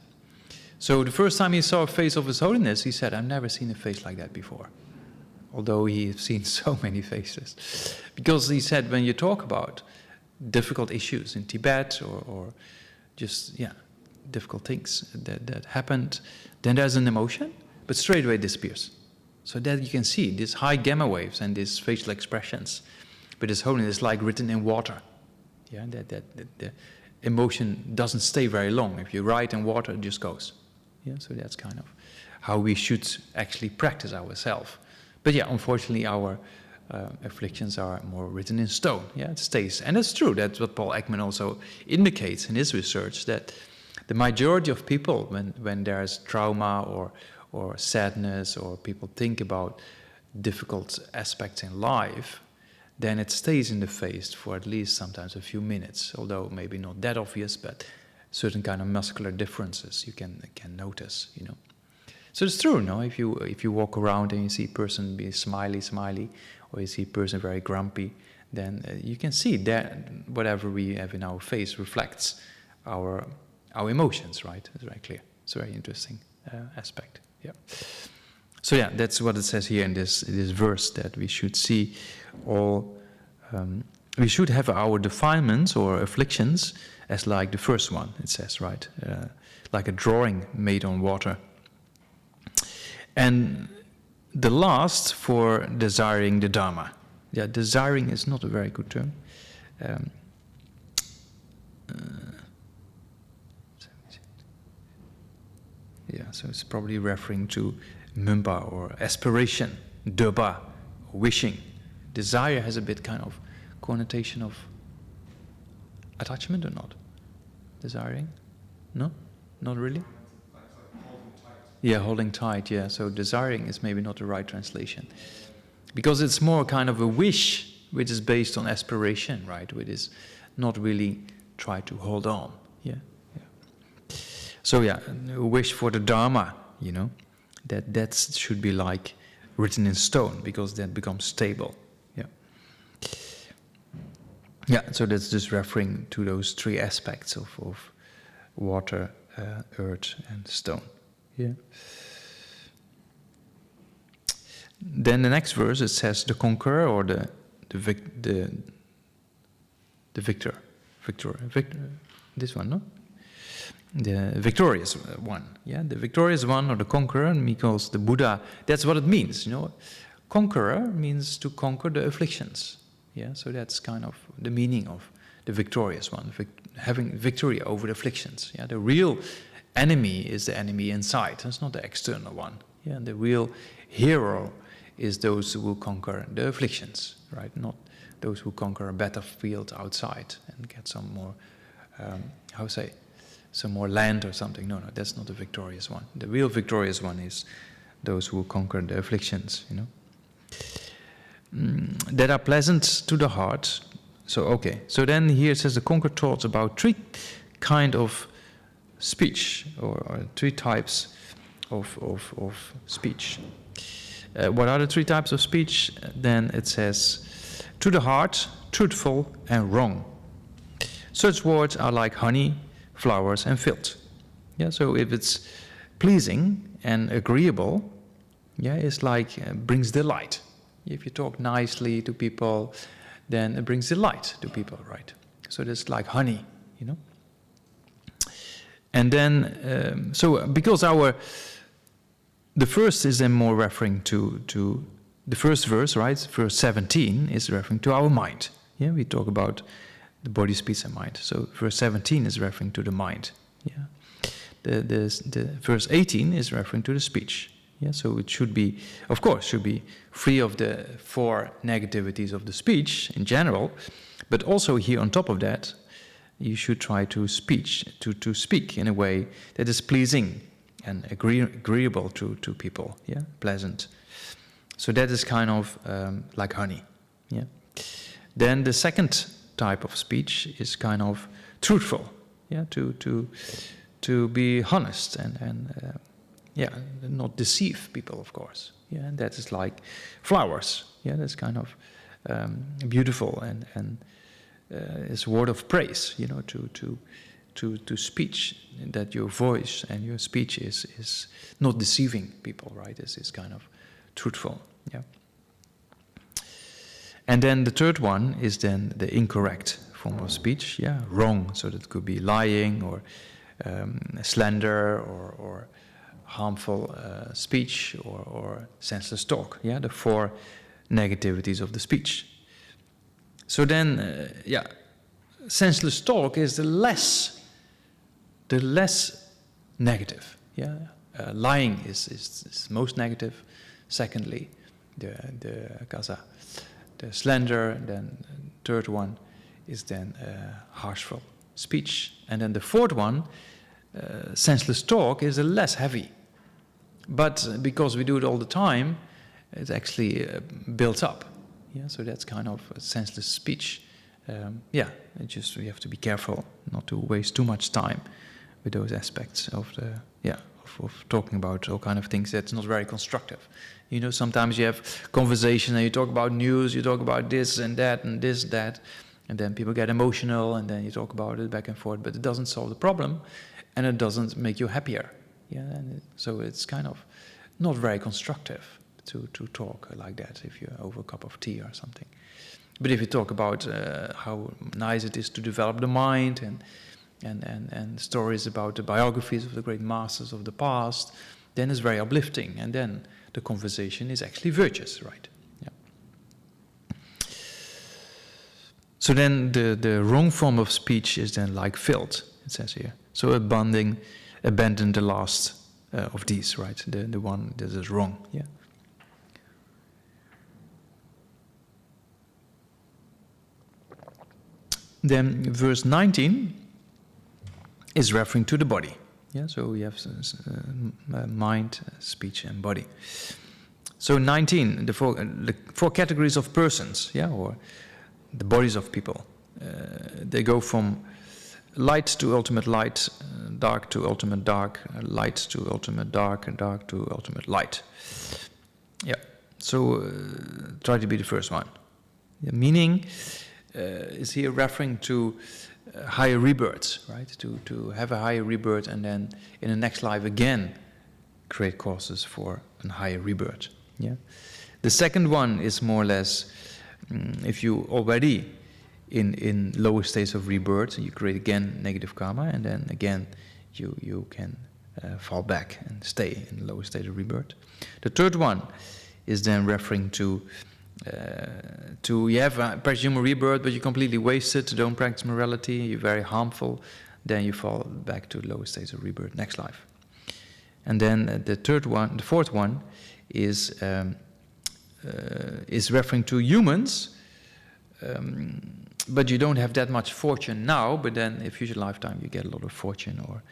So the first time he saw a face of His Holiness, he said, I've never seen a face like that before. Although he's seen so many faces. Because he said, when you talk about difficult issues in Tibet or just, difficult things that happened, then there's an emotion, but straight away it disappears. So that you can see these high gamma waves and these facial expressions. But His Holiness is like written in water. Yeah, that the emotion doesn't stay very long. If you write in water, it just goes. Yeah, so that's kind of how we should actually practice ourselves. But yeah, unfortunately, our afflictions are more written in stone. Yeah, it stays. And it's true. That's what Paul Ekman also indicates in his research, that the majority of people, when there's trauma or sadness, or people think about difficult aspects in life, then it stays in the face for at least sometimes a few minutes, although maybe not that obvious, but certain kind of muscular differences you can notice, you know. So it's true, no? If you walk around and you see a person be smiley, or you see a person very grumpy, then you can see that whatever we have in our face reflects our emotions, right? It's very clear. It's a very interesting aspect. Yeah. So yeah, that's what it says here in this verse, that we should see all. We should have our defilements or afflictions as like the first one. It says, right, like a drawing made on water. And the last for desiring the Dharma. Yeah, desiring is not a very good term. Yeah, so it's probably referring to mumpa or aspiration, deba, wishing. Desire has a bit kind of connotation of attachment or not? Desiring? No? Not really? Yeah, holding tight, yeah. So desiring is maybe not the right translation. Because it's more kind of a wish, which is based on aspiration, right? Which is not really try to hold on. Yeah. So yeah, a wish for the Dharma, you know, that should be like written in stone, because that becomes stable. Yeah. Yeah, so that's just referring to those three aspects of water, earth, and stone. Yeah. Then the next verse, it says the conqueror or the victor. This one, no? The victorious one, yeah, the victorious one or the conqueror, because the Buddha, that's what it means, you know. Conqueror means to conquer the afflictions, yeah, so that's kind of the meaning of the victorious one, having victory over the afflictions, yeah. The real enemy is the enemy inside, it's not the external one, yeah. The real hero is those who will conquer the afflictions, right, not those who conquer a battlefield outside and get some more, some more land or something. No, that's not the victorious one. The real victorious one is those who conquer the afflictions, you know. That are pleasant to the heart. So, okay. So then here it says the conqueror talks about three kind of speech, or three types of speech. What are the three types of speech? Then it says, to the heart, truthful and wrong. Such words are like honey, flowers and filth. Yeah, so if it's pleasing and agreeable, is like brings delight. If you talk nicely to people, then it brings delight to people, right? So that's like honey, And then, so because the first is then more referring to the first verse, right? Verse 17 is referring to our mind. Yeah, we talk about the body, speech, and mind. So verse 17 is referring to the mind. Yeah, the verse 18 is referring to the speech. Yeah, so it should be, of course, free of the 4 negativities of the speech in general, but also here on top of that, you should try to speak in a way that is pleasing and agreeable to people. Yeah, pleasant. So that is kind of like honey. Yeah. Then the second type of speech is kind of truthful. Yeah, to be honest and not deceive people, of course. Yeah, and that is like flowers. Yeah, that's kind of beautiful and it's a word of praise. To speech, that your voice and your speech is not deceiving people, right? It's kind of truthful. Yeah. And then the third one is then the incorrect form of speech. Yeah, wrong. So that could be lying or slander or harmful speech or senseless talk. Yeah, the 4 negativities of the speech. So then, senseless talk is the less negative. Yeah, lying is most negative. Secondly, the slander. Then third one is then harshful speech, and then the fourth one, senseless talk, is the less heavy. But because we do it all the time, it actually builds up. Yeah, so that's kind of a senseless speech. We have to be careful not to waste too much time with those aspects of of talking about all kind of things that's not very constructive. Sometimes you have conversation and you talk about news, you talk about this and that and this, that, and then people get emotional and then you talk about it back and forth, but it doesn't solve the problem and it doesn't make you happier. Yeah, and so it's kind of not very constructive to talk like that if you're over a cup of tea or something. But if you talk about how nice it is to develop the mind and stories about the biographies of the great masters of the past, then it's very uplifting, and then the conversation is actually virtuous, right? Yeah. So then the wrong form of speech is then like filth, it says here. So abandon the last of these, right? The one that is wrong, yeah. Then verse 19 is referring to the body. Yeah, so we have mind, speech, and body. So 19, the four categories of persons, yeah, or the bodies of people. They go from light to ultimate light, dark to ultimate dark, light to ultimate dark, and dark to ultimate light. Yeah, so try to be the first one. The meaning is here referring to higher rebirths, right? To have a higher rebirth and then in the next life again create causes for a higher rebirth. Yeah. The second one is more or less if you already in lower states of rebirth, you create again negative karma, and then again you can fall back and stay in the lower state of rebirth. The third one is then referring to you have a presumed rebirth, but you completely wasted, don't practice morality, you're very harmful, then you fall back to the lower states of rebirth next life. And then the fourth one is referring to humans, but you don't have that much fortune now, but then in future lifetime you get a lot of fortune or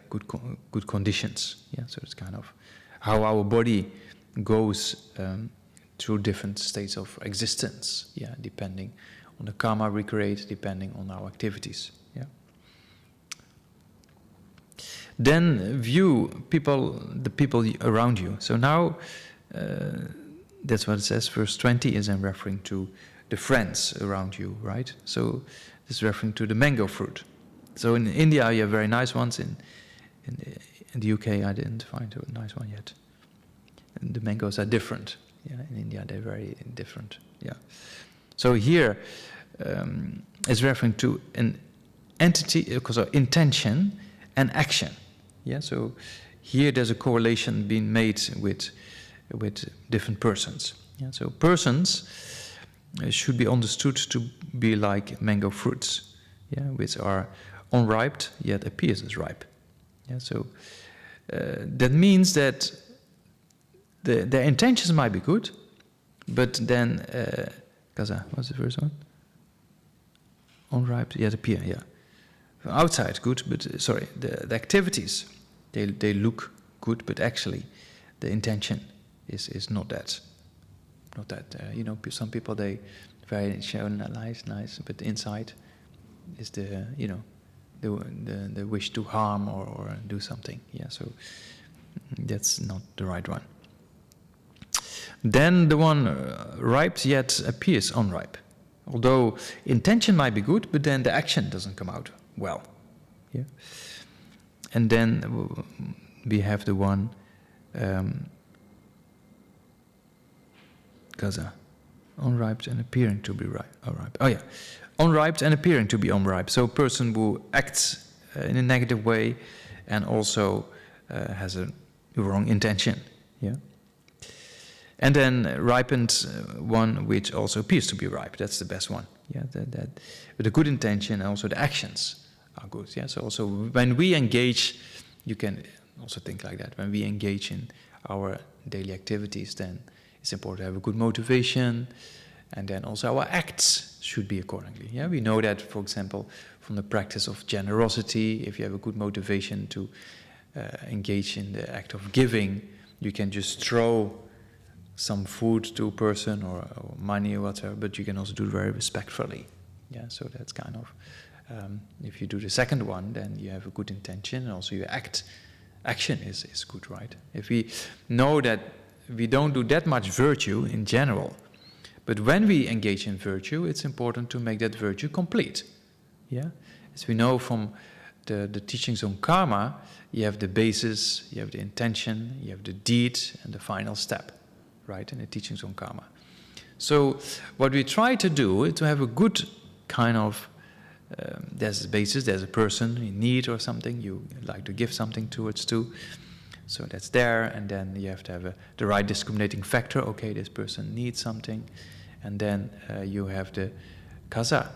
good conditions. Yeah, so it's kind of how our body goes through different states of existence, yeah, depending on the karma we create, depending on our activities, yeah. Then view the people around you. So now, that's what it says, verse 20 is then referring to the friends around you, right? So this is referring to the mango fruit. So in India you have very nice ones, In the UK, I didn't find a nice one yet. And the mangoes are different. Yeah, in India, they're very different. Yeah. So here, it's referring to an entity, because of intention and action. Yeah. So here, there's a correlation being made with different persons. Yeah. So persons should be understood to be like mango fruits, yeah, which are unripe yet appears as ripe. Yeah. So that means that their intentions might be good, but then, what's the first one? Unripe yet appear, yeah. Outside good, but the activities, they look good, but actually the intention is not that. Not that, some people, they very show nice, but inside is the wish to harm or do something. Yeah, so that's not the right one. Then the one ripe yet appears unripe. Although intention might be good, but then the action doesn't come out well. Yeah. And then we have the one unripe and appearing to be ripe. Oh yeah, unripe and appearing to be unripe. So a person who acts in a negative way and also has a wrong intention. Yeah. And then ripened one which also appears to be ripe. That's the best one. Yeah, that with a good intention, and also the actions are good. Yeah. So also when we engage, you can also think like that. When we engage in our daily activities, then it's important to have a good motivation, and then also our acts should be accordingly. Yeah, we know that, for example, from the practice of generosity, if you have a good motivation to engage in the act of giving, you can just throw some food to a person or money or whatever, but you can also do it very respectfully. Yeah, so that's kind of, if you do the second one, then you have a good intention, and also your action is good, right? If we know that we don't do that much virtue in general, but when we engage in virtue, it's important to make that virtue complete. Yeah, as we know from the teachings on karma, you have the basis, you have the intention, you have the deed, and the final step, right? In the teachings on karma. So what we try to do is to have a good kind of there's a basis, there's a person in need or something you like to give something towards to. So that's there, and then you have to have the right discriminating factor. Okay, this person needs something, and then you have the kasa,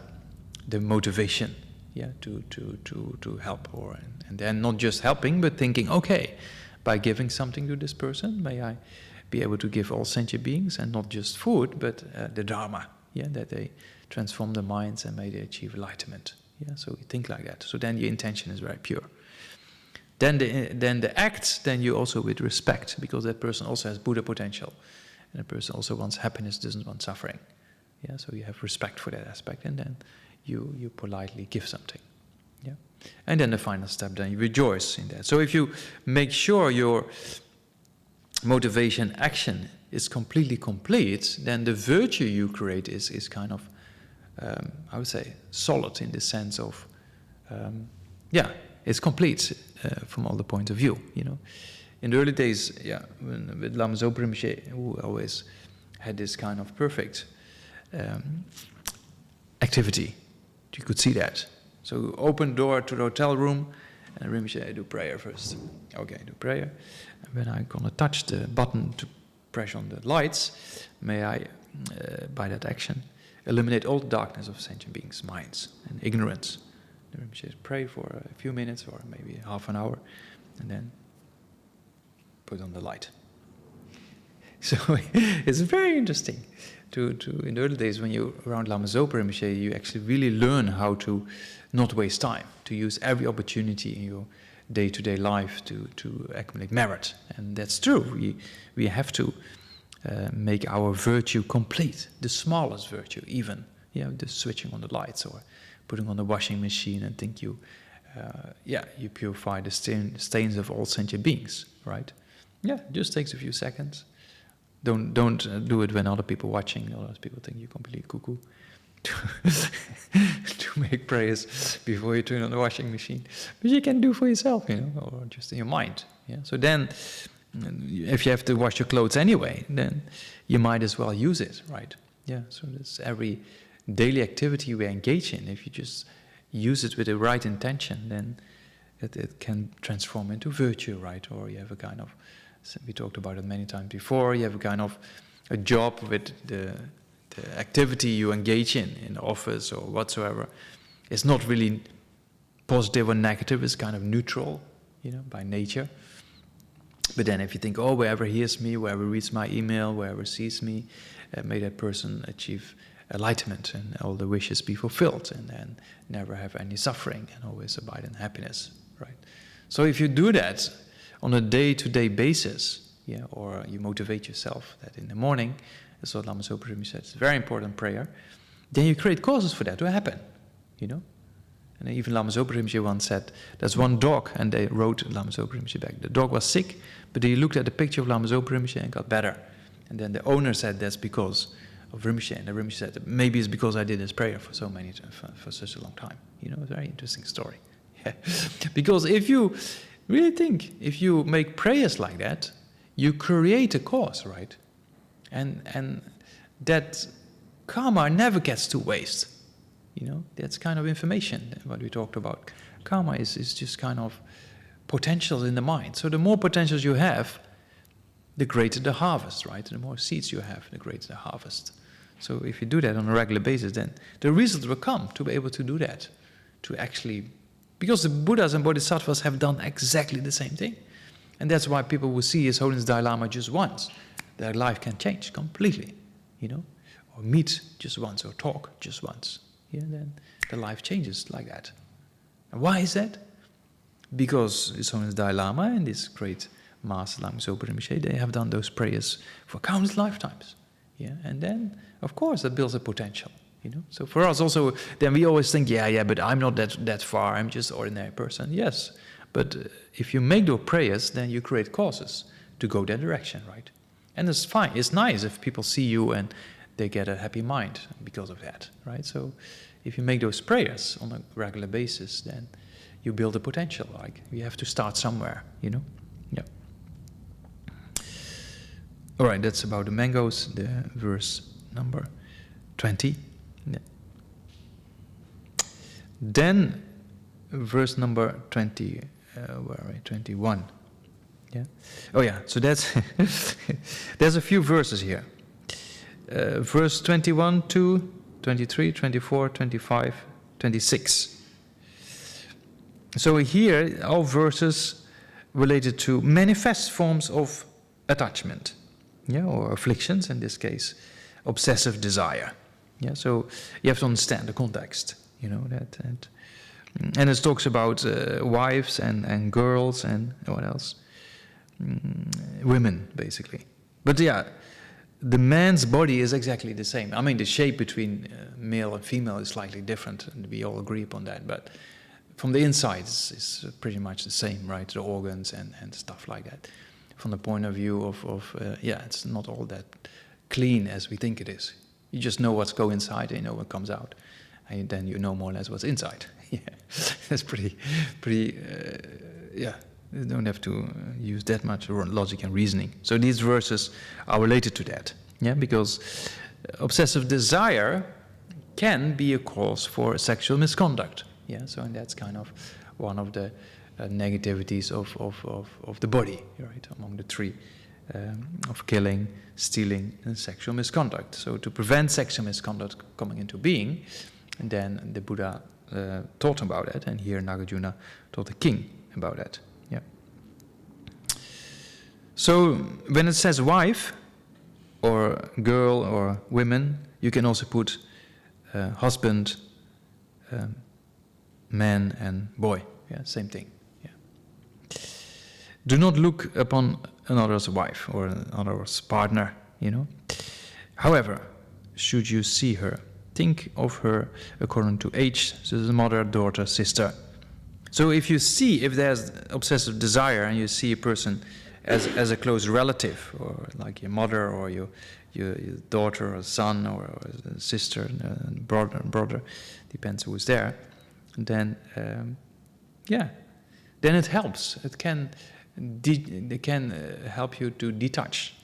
the motivation, yeah, to help, and then not just helping, but thinking, okay, by giving something to this person, may I be able to give all sentient beings, and not just food, but the dharma, yeah, that they transform their minds and may they achieve enlightenment. Yeah, so you think like that. So then your intention is very pure. Then the act, then you also with respect, because that person also has Buddha potential, and a person also wants happiness, doesn't want suffering. Yeah, so you have respect for that aspect, and then you politely give something. Yeah, and then the final step, then you rejoice in that. So if you make sure your motivation action is completely complete, then the virtue you create is kind of, I would say, solid in the sense of, it's complete from all the point of view, you know. In the early days, with Lama Zopa Rinpoche, who always had this kind of perfect activity, you could see that. So open door to the hotel room, and Rinpoche, do prayer first. Okay, do prayer. And when I'm gonna touch the button to press on the lights, may I, by that action, eliminate all the darkness of sentient beings' minds and ignorance. The Rinpoche pray for a few minutes or maybe half an hour, and then put on the light. So it's very interesting to in the early days when you're around Lama Zopa Rinpoche, you actually really learn how to not waste time, to use every opportunity in your day-to-day life to accumulate merit. And that's true. We have to make our virtue complete, the smallest virtue even. Just switching on the lights or putting on the washing machine and think you purify the stains of all sentient beings, right? Yeah, it just takes a few seconds. Don't do it when other people watching, or other people think you're completely cuckoo. to make prayers before you turn on the washing machine, but you can do for yourself, or just in your mind. Yeah. So then, if you have to wash your clothes anyway, then you might as well use it, right? Yeah. So that's every daily activity we engage in. If you just use it with the right intention, then it can transform into virtue, right? Or you have a kind of, we talked about it many times before, you have a kind of a job with the activity you engage in the office or whatsoever. It's not really positive or negative, it's kind of neutral, by nature. But then if you think, wherever hears me, wherever reads my email, wherever sees me, may that person achieve enlightenment and all the wishes be fulfilled, and then never have any suffering and always abide in happiness, right? So if you do that on a day-to-day basis, or you motivate yourself that in the morning, as what Lama Zopa Rinpoche said, it's a very important prayer, then you create causes for that to happen, And even Lama Zopa Rinpoche once said, there's one dog, and they wrote Lama Zopa Rinpoche back. The dog was sick, but he looked at the picture of Lama Zopa Rinpoche and got better. And then the owner said that's because of Rinpoche, and the Rinpoche said, maybe it's because I did this prayer for for such a long time. A very interesting story. Because if you really think, if you make prayers like that, you create a cause, right? And that karma never gets to waste. That's kind of information, what we talked about. Karma is just kind of potentials in the mind. So the more potentials you have, the greater the harvest, right? The more seeds you have, the greater the harvest. So if you do that on a regular basis, then the results will come to be able to do that. To actually, because the Buddhas and Bodhisattvas have done exactly the same thing. And that's why people will see His Holiness Dalai Lama just once. Their life can change completely, or meet just once, or talk just once. Then the life changes like that. And why is that? Because His Holiness Dalai Lama and this great Master Lama Zopa Rinpoche, they have done those prayers for countless lifetimes. And then, of course, that builds a potential. So for us also, then we always think, but I'm not that far. I'm just an ordinary person. Yes, but if you make those prayers, then you create causes to go that direction, right? And it's fine. It's nice if people see you and they get a happy mind because of that, right? So if you make those prayers on a regular basis, then you build a potential. Like, you have to start somewhere, Yeah. All right, that's about the mangoes, the verse number 20. Yeah. Then verse number 20, 21. Yeah. Oh yeah, so that's there's a few verses here. Verse 21 to 23, 24, 25, 26. So here, all verses related to manifest forms of attachment, or afflictions, in this case, obsessive desire. So you have to understand the context, that. And it talks about wives and girls and what else? Women, basically. But the man's body is exactly the same. I mean, the shape between male and female is slightly different, and we all agree upon that. But from the inside, it's pretty much the same, right? The organs and stuff like that. From the point of view of it's not all that clean as we think it is. You just know what's going inside, and you know what comes out, and then you know more or less what's inside. That's pretty. You don't have to use that much logic and reasoning. So these verses are related to that, because obsessive desire can be a cause for sexual misconduct. So and that's kind of one of the negativities of the body, right? Among the three, of killing, stealing, and sexual misconduct. So to prevent sexual misconduct coming into being, and then the Buddha taught about it, and here Nagarjuna taught the king about that. So when it says wife, or girl, or women, you can also put husband, man, and boy. Same thing. Do not look upon another's wife or another's partner, However, should you see her, think of her according to age, so the mother, daughter, sister. So if there's obsessive desire and you see a person as a close relative, or like your mother, or your daughter, or son, or sister, and brother, depends who is there. And then, then it helps. It can help you to detach.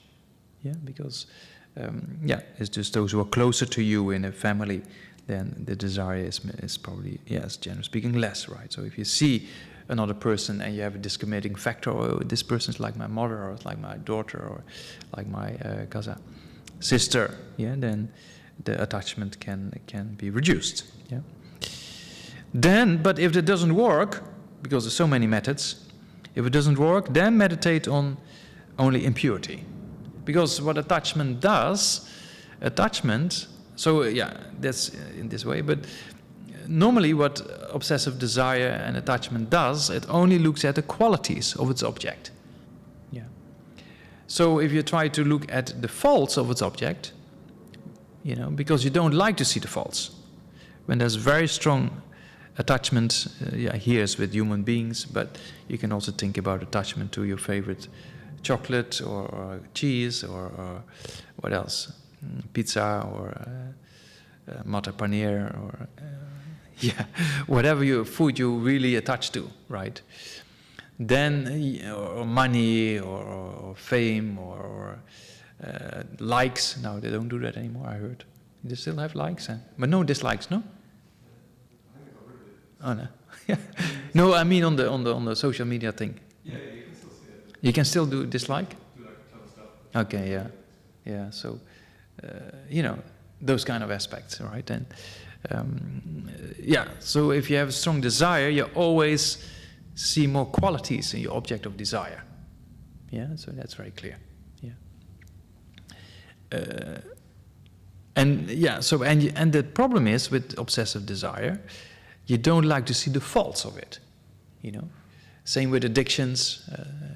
Yeah, because it's just those who are closer to you in a family, then the desire is probably, generally speaking, less, right? So if you see another person and you have a discriminating factor, oh, this person is like my mother, or it's like my daughter, or like my sister, then the attachment can be reduced. Yeah. Then, but if it doesn't work, because there's so many methods, if it doesn't work, then meditate on only impurity. Because what attachment does, that's in this way, but normally what obsessive desire and attachment does, it only looks at the qualities of its object. Yeah. So if you try to look at the faults of its object, because you don't like to see the faults, when there's very strong attachment, here is with human beings, but you can also think about attachment to your favorite chocolate, or cheese, or what else? Pizza, or mata paneer, or whatever food you really attach to, right? Then, or money, or fame, or likes. No, they don't do that anymore, I heard. They still have likes, but no dislikes, no? Oh no. No, I mean on the social media thing. Yeah, you can still see it. You can still do dislike? Do like clever stuff. Okay, yeah. So, those kind of aspects, right? And so if you have a strong desire, you always see more qualities in your object of desire. Yeah, so that's very clear. Yeah. And the problem is with obsessive desire, you don't like to see the faults of it. Same with addictions.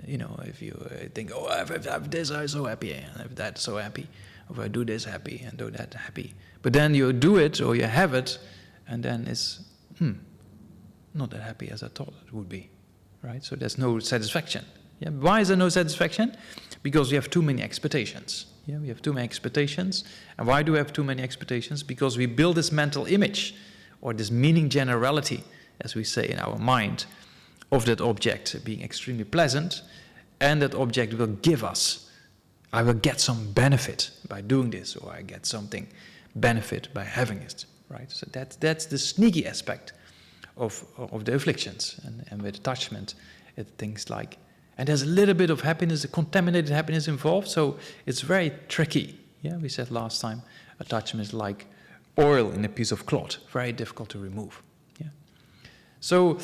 If you think, oh, if I have this, I'm so happy, and if that, so happy. If I do this, happy, and do that, happy. But then you do it, or you have it, and then it's not that happy as I thought it would be, right? So there's no satisfaction. Yeah. Why is there no satisfaction? Because we have too many expectations. Yeah, we have too many expectations. And why do we have too many expectations? Because we build this mental image, or this meaning generality, as we say in our mind, of that object being extremely pleasant, and that object will give us, I will get some benefit by doing this, or I get something benefit by having it, right? So that's the sneaky aspect of the afflictions, and with attachment, it things like, and there's a little bit of happiness, a contaminated happiness involved, so it's very tricky. Yeah, we said last time, attachment is like oil in a piece of cloth, very difficult to remove. Yeah. So,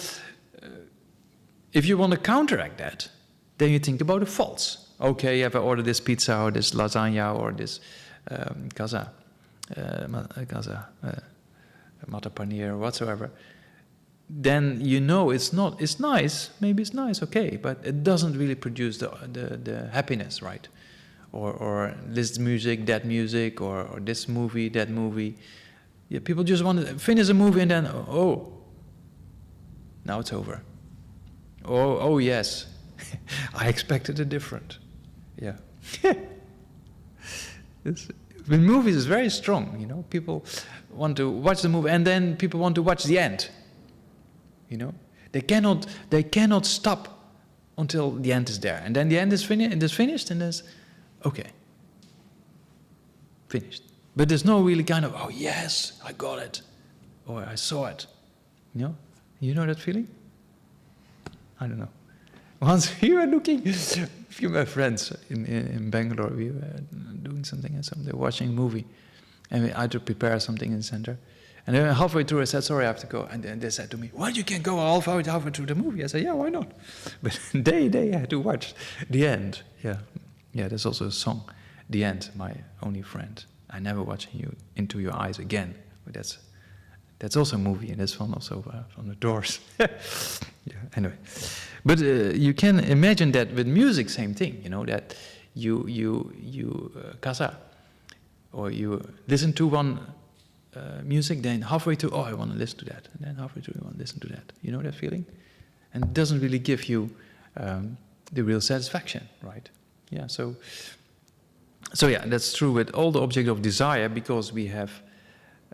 if you want to counteract that, then you think about the faults. Okay, if I order this pizza, or this lasagna, or this mata paneer, or whatsoever, then it's nice, maybe it's nice, okay, but it doesn't really produce the happiness, right? Or this music, that music, or this movie, that movie. Yeah, people just want to finish a movie and then, now it's over. Oh yes, I expected it different. Yeah. With movies, it's very strong, people want to watch the movie and then people want to watch the end. They cannot stop until the end is there. And then the end is finished and there's, okay, finished. But there's no really kind of, oh yes, I got it, or I saw it. You know that feeling? I don't know. Once we were looking, a few of my friends in Bangalore, we were doing something, and they were watching a movie, and we had to prepare something in the center. And then halfway through, I said, sorry, I have to go. And then they said to me, why you can't go halfway through the movie? I said, yeah, why not? But they had to watch the end. Yeah, there's also a song, The End, My Only Friend. I never watch you into your eyes again. But that's also a movie, and that's one also from the Doors. Yeah, anyway. But you can imagine that with music, same thing, that you casa, or you listen to one music, then halfway through, I want to listen to that, and then halfway through, you want to listen to that. You know that feeling? And it doesn't really give you the real satisfaction, right? Yeah, so yeah, that's true with all the object of desire, because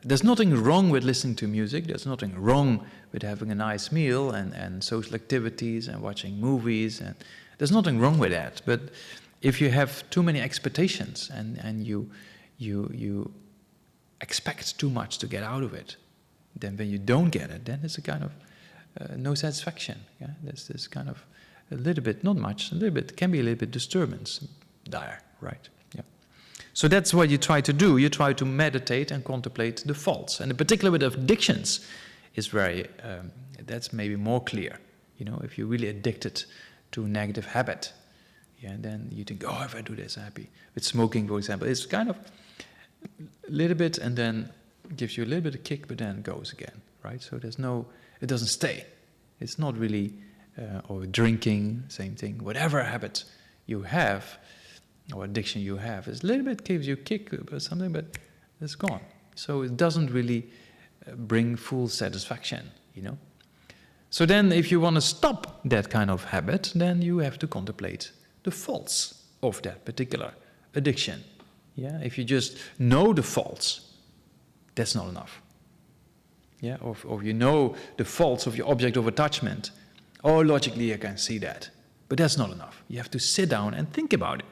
there's nothing wrong with listening to music, there's nothing wrong with having a nice meal and social activities and watching movies, and there's nothing wrong with that. But if you have too many expectations and you expect too much to get out of it, then when you don't get it, then it's a kind of no satisfaction. Yeah, there's this kind of a little bit, not much, a little bit, can be a little bit disturbance there, right? Yeah. So that's what you try to do. You try to meditate and contemplate the faults, and in particular with addictions, is very that's maybe more clear. You know, if you're really addicted to a negative habit, yeah, then you think, oh, if I do this, I'm happy. With smoking, for example, it's kind of a little bit, and then gives you a little bit of kick, but then it goes again, right? So it doesn't stay. It's not really, or drinking, same thing. Whatever habit you have, or addiction you have, it's a little bit gives you a kick or something, but it's gone. So it doesn't really bring full satisfaction, you know. So then if you want to stop that kind of habit, then you have to contemplate the faults of that particular addiction. Yeah, if you just know the faults, that's not enough. Yeah, or you know the faults of your object of attachment. Oh, logically I can see that. But that's not enough. You have to sit down and think about it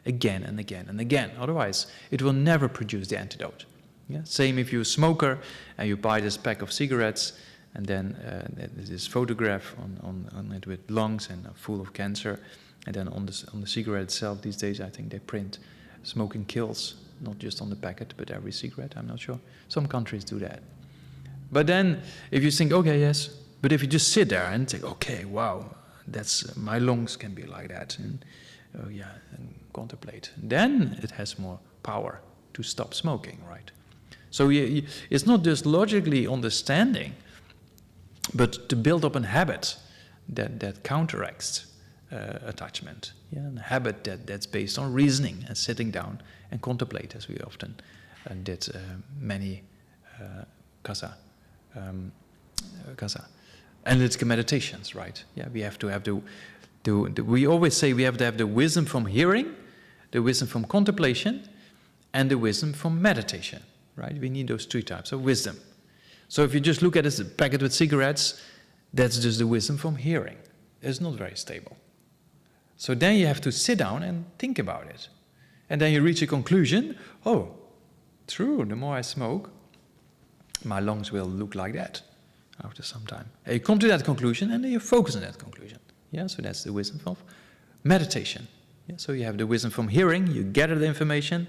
again and again and again. Otherwise, it will never produce the antidote. Yeah? Same if you're a smoker and you buy this pack of cigarettes, and then there's this photograph on it with lungs and full of cancer. And then on the cigarette itself, these days I think they print smoking kills, not just on the packet, but every cigarette, I'm not sure. Some countries do that. But then, if you think, okay, yes, but if you just sit there and think, okay, wow, that's my lungs can be like that, and and contemplate, then it has more power to stop smoking, right? So it's not just logically understanding, but to build up a habit that counteracts attachment, and a habit that's based on reasoning and sitting down and contemplate, as we often did many kasa analytical meditations, right? Yeah, we have to have we always say we have to have the wisdom from hearing, the wisdom from contemplation, and the wisdom from meditation, right? We need those three types of wisdom. So if you just look at this packet with cigarettes, that's just the wisdom from hearing. It's not very stable. So then you have to sit down and think about it. And then you reach a conclusion, oh, true, the more I smoke, my lungs will look like that after some time. And you come to that conclusion, and then you focus on that conclusion. Yeah, so that's the wisdom of meditation. Yeah, so you have the wisdom from hearing, you gather the information,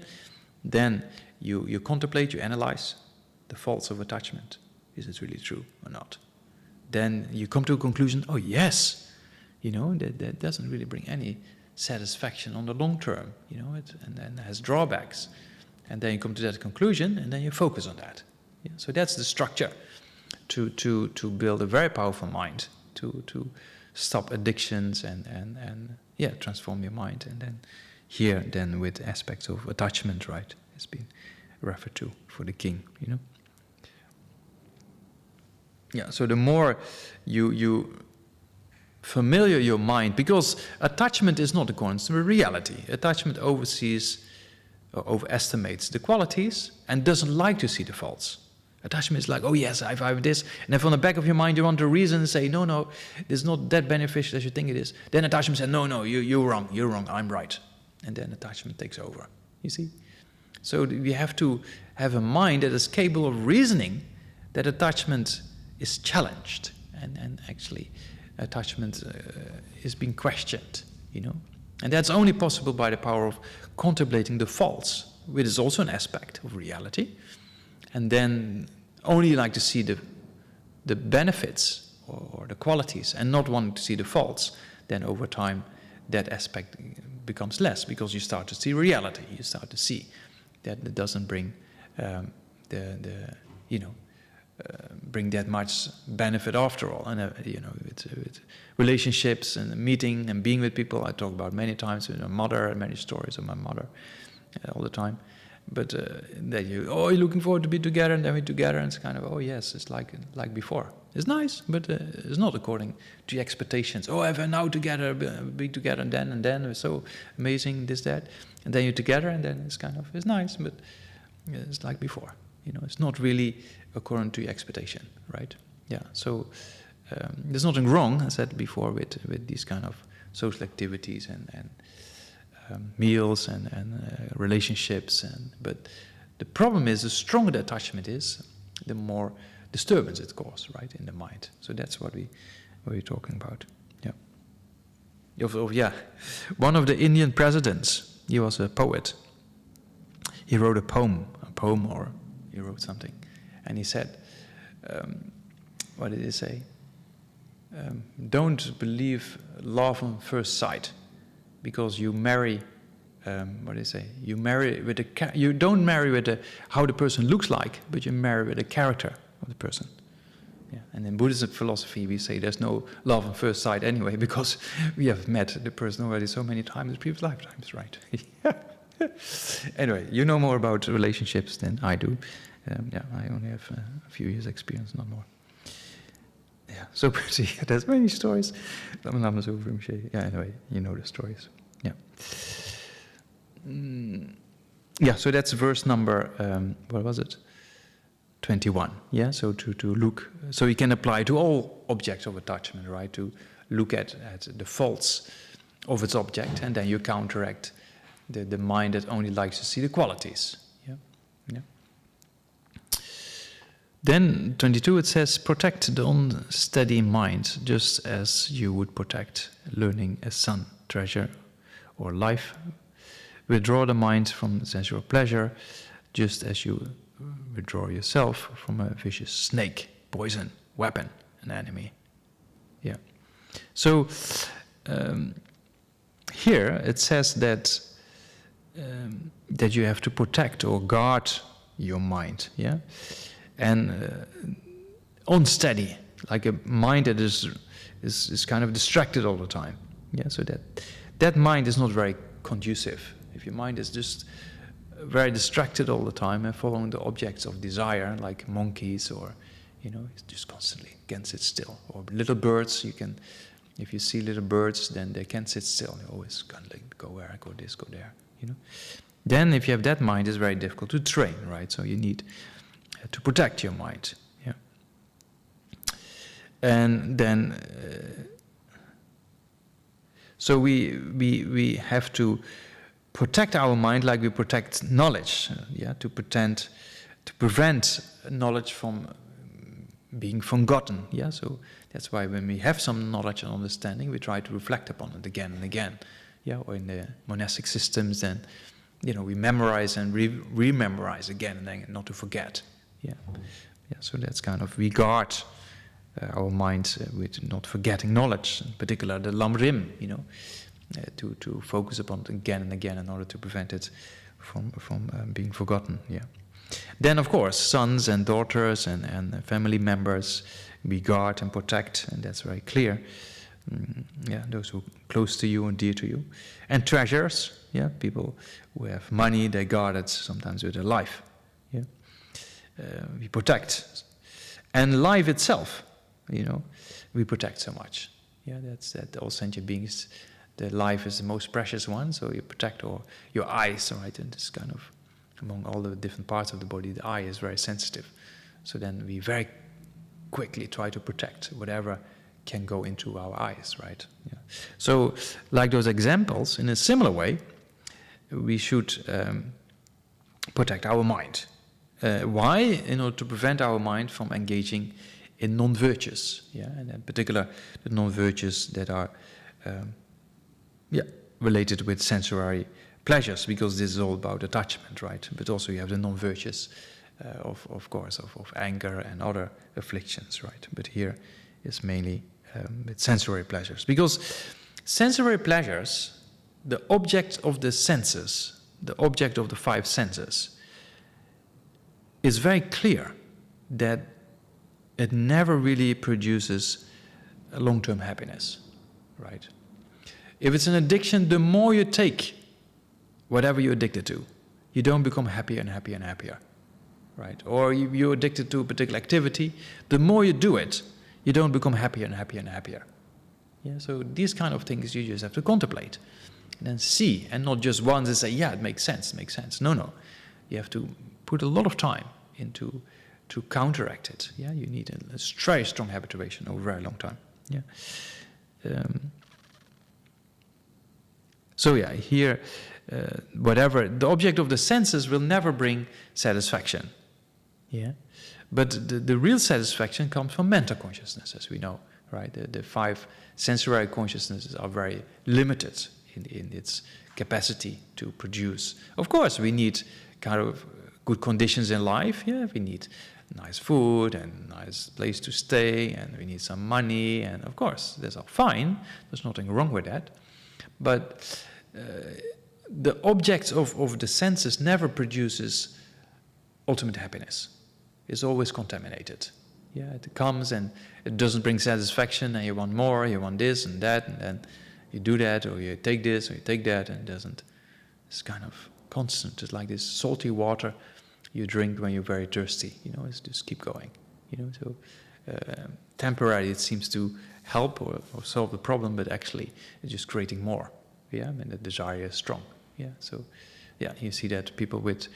then you contemplate, you analyze the faults of attachment. Is it really true or not? Then you come to a conclusion, oh yes, you know, that doesn't really bring any satisfaction on the long term, you know, and then it has drawbacks. And then you come to that conclusion, and then you focus on that. Yeah, so that's the structure to build a very powerful mind, to stop addictions and transform your mind. And then here, then with aspects of attachment, right, has been referred to for the king, you know. Yeah, so the more you familiar your mind, because attachment is not a constant reality. Attachment oversees or overestimates the qualities and doesn't like to see the faults. Attachment is like, oh yes, I have this, and if on the back of your mind you want to reason and say, no, it's not that beneficial as you think it is, then attachment says, no, you're wrong, I'm right. And then attachment takes over, you see? So we have to have a mind that is capable of reasoning that attachment is challenged, and actually attachment is being questioned, you know? And that's only possible by the power of contemplating the faults, which is also an aspect of reality. And then only like to see the benefits or the qualities and not wanting to see the faults, then over time that aspect becomes less, because you start to see reality. You start to see that it doesn't bring bring that much benefit after all. And with relationships and meeting and being with people, I talk about many times with my mother, many stories of my mother all the time. But then you're looking forward to be together, and then we're together, and it's kind of, oh yes, it's like before. It's nice, but it's not according to your expectations. Oh, if we're now together, be together, and then it's so amazing, this, that. And then you're together, and then it's kind of, it's nice, but it's like before. It's not really according to your expectation, right? Yeah, so there's nothing wrong, I said before, with these kind of social activities and meals and relationships, but the problem is, the stronger the attachment is, the more disturbance it causes, right, in the mind. So that's what we're talking about. Yeah. One of the Indian presidents, he was a poet. He wrote a poem, or he wrote something, and he said, what did he say? Don't believe love on first sight, because you marry. What do you say? You marry with you don't marry with how the person looks like, but you marry with the character of the person. Yeah. And in Buddhist philosophy, we say there's no love on first sight anyway, because we have met the person already so many times in previous lifetimes, right? Anyway, you know more about relationships than I do. I only have a few years' experience, not more. Yeah, so pretty. There's many stories. Anyway, you know the stories. Yeah. So that's verse number, what was it? 21. Yeah, so to look, so you can apply to all objects of attachment, right? To look at the faults of its object, and then you counteract the mind that only likes to see the qualities. Yeah. Then 22, it says, protect the unsteady mind, just as you would protect learning a son, treasure, or life. Withdraw the mind from sensual pleasure, just as you withdraw yourself from a vicious snake, poison, weapon, an enemy. Yeah. So here it says that you have to protect or guard your mind. Yeah. And unsteady, like a mind that is kind of distracted all the time. Yeah. So that mind is not very conducive. If your mind is just very distracted all the time and following the objects of desire, like monkeys, or it's just constantly can't sit still. Or little birds, if you see little birds, then they can't sit still. They always kind of go where, go this, go there. Then, if you have that mind, it's very difficult to train, right? So you need to protect your mind. Yeah. And then, so we have to protect our mind like we protect knowledge, to prevent knowledge from being forgotten. Yeah, so that's why when we have some knowledge and understanding, we try to reflect upon it again and again. Yeah, or in the monastic systems, then we memorize and rememorize again and then, not to forget. Yeah. So that's kind of, we guard our mind with not forgetting knowledge, in particular the lamrim, to focus upon it again and again in order to prevent it from being forgotten. Yeah. Then, of course, sons and daughters and family members we guard and protect, and that's very clear. Those who are close to you and dear to you. And treasures, people who have money, they guard it sometimes with their life. Yeah. We protect. And life itself, we protect so much. Yeah, that's all sentient beings. The life is the most precious one, so you protect your eyes, right? And this kind of, among all the different parts of the body, the eye is very sensitive. So then we very quickly try to protect whatever can go into our eyes, right? Yeah. So, like those examples, in a similar way, we should protect our mind. Why? In order to prevent our mind from engaging in non-virtues, and in particular the non-virtues that are related with sensory pleasures, because this is all about attachment, right? But also you have the non-virtues, of course, of anger and other afflictions, right? But here it's mainly with sensory pleasures, because sensory pleasures, the object of the senses, the object of the five senses, is very clear that it never really produces a long-term happiness, right? If it's an addiction, the more you take whatever you're addicted to, you don't become happier and happier and happier, right? Or you're addicted to a particular activity. The more you do it, you don't become happier and happier and happier. Yeah, so these kind of things you just have to contemplate and then see, and not just once and say, yeah, it makes sense, it makes sense. No. You have to put a lot of time into to counteract it. Yeah, you need a very strong habituation over a very long time. Yeah. So yeah, here, whatever the object of the senses will never bring satisfaction. Yeah, but the real satisfaction comes from mental consciousness, as we know, right? The 5 sensory consciousnesses are very limited in its capacity to produce. Of course, we need kind of good conditions in life. Yeah, we need nice food and nice place to stay, and we need some money, and of course, that's all fine. There's nothing wrong with that. But the objects of the senses never produces ultimate happiness. It's always contaminated. Yeah, it comes and it doesn't bring satisfaction, and you want more, you want this and that, and then you do that, or you take this, or you take that, and it doesn't. It's kind of constant. It's like this salty water you drink when you're very thirsty. You know, it's just keep going. You know, so temporarily it seems to help or solve the problem, but actually it's just creating more. Yeah, and the desire is strong. Yeah, so yeah, you see that people with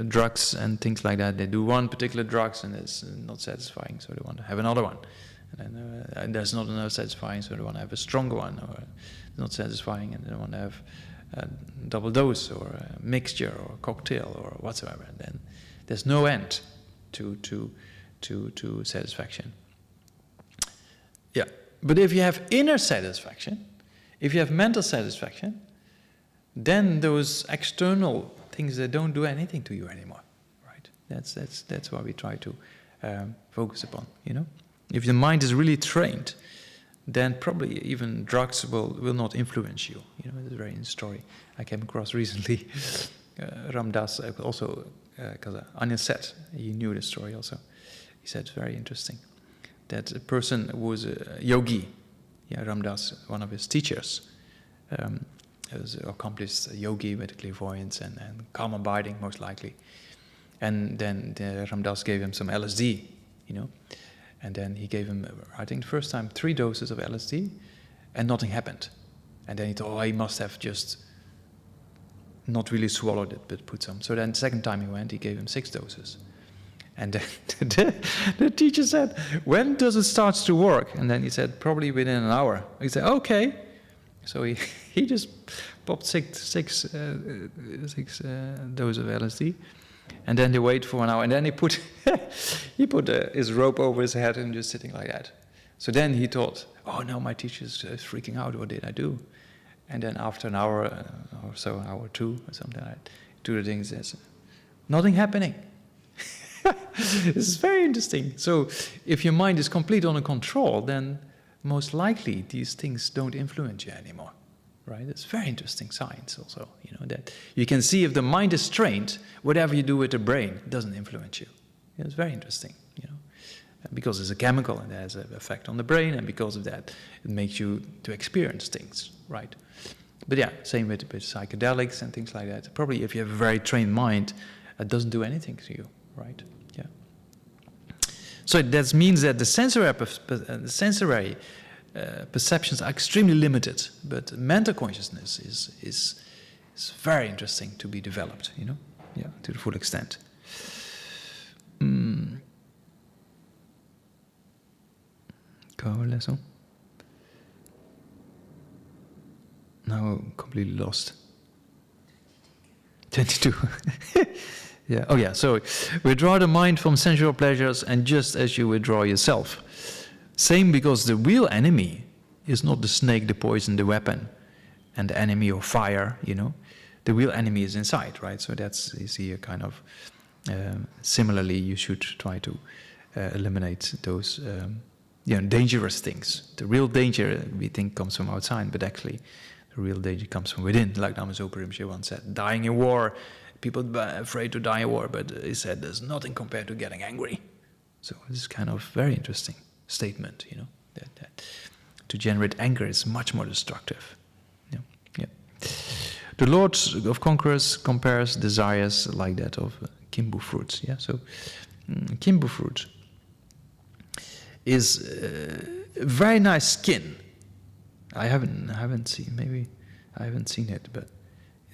drugs and things like that, they do one particular drugs and it's not satisfying, so they want to have another one. And then and there's not enough satisfying, so they want to have a stronger one, or not satisfying, and they want to have a double dose or a mixture or a cocktail or whatsoever. And then there's no end to satisfaction. Yeah, but if you have inner satisfaction, if you have mental satisfaction, then those external things that don't do anything to you anymore, right? That's what we try to focus upon. You know, if the mind is really trained, then probably even drugs will not influence you. You know, it's a very interesting story I came across recently. Ramdas also, because Anya said he knew the story also. He said it's very interesting that a person who was a yogi, yeah, Ramdas, one of his teachers, was an accomplished yogi with clairvoyance and calm abiding, most likely. And then Ramdas gave him some LSD, you know. And then he gave him, I think the first time, 3 doses of LSD, and nothing happened. And then he thought, oh, he must have just not really swallowed it, but put some. So then the second time he went, he gave him 6 doses. And then the teacher said, when does it start to work? And then he said, probably within an hour. He said, okay. So he just popped six doses of LSD. And then they wait for an hour, and then he put his rope over his head and just sitting like that. So then he thought, oh no, my teacher's freaking out, what did I do? And then after an hour or so, an hour or 2 or something like that, do the things, there's nothing happening. This is very interesting. So if your mind is completely under control, then most likely these things don't influence you anymore. Right? It's very interesting science also, you know, that you can see if the mind is trained, whatever you do with the brain doesn't influence you. Yeah, it's very interesting, you know, because it's a chemical and it has an effect on the brain, and because of that it makes you to experience things, right? But yeah, same with psychedelics and things like that. Probably if you have a very trained mind, it doesn't do anything to you, right? Yeah. So that means that the sensory perceptions are extremely limited, but mental consciousness is very interesting to be developed, you know, yeah, to the full extent. Lesson. Now I'm completely lost. 22. Yeah. Oh yeah. So withdraw the mind from sensual pleasures, and just as you withdraw yourself. Same, because the real enemy is not the snake, the poison, the weapon, and the enemy of fire, you know. The real enemy is inside, right? So that's, you see, a kind of, similarly, you should try to eliminate those, dangerous things. The real danger, we think, comes from outside, but actually, the real danger comes from within. Like Lama Rinpoche once said, dying in war, people are afraid to die in war, but he said there's nothing compared to getting angry. So this is kind of very interesting statement, you know, that to generate anger is much more destructive. Yeah. The Lord of Conquerors compares desires like that of kimbu fruits. Yeah, so kimbu fruit is a very nice skin. I haven't seen. Maybe I haven't seen it, but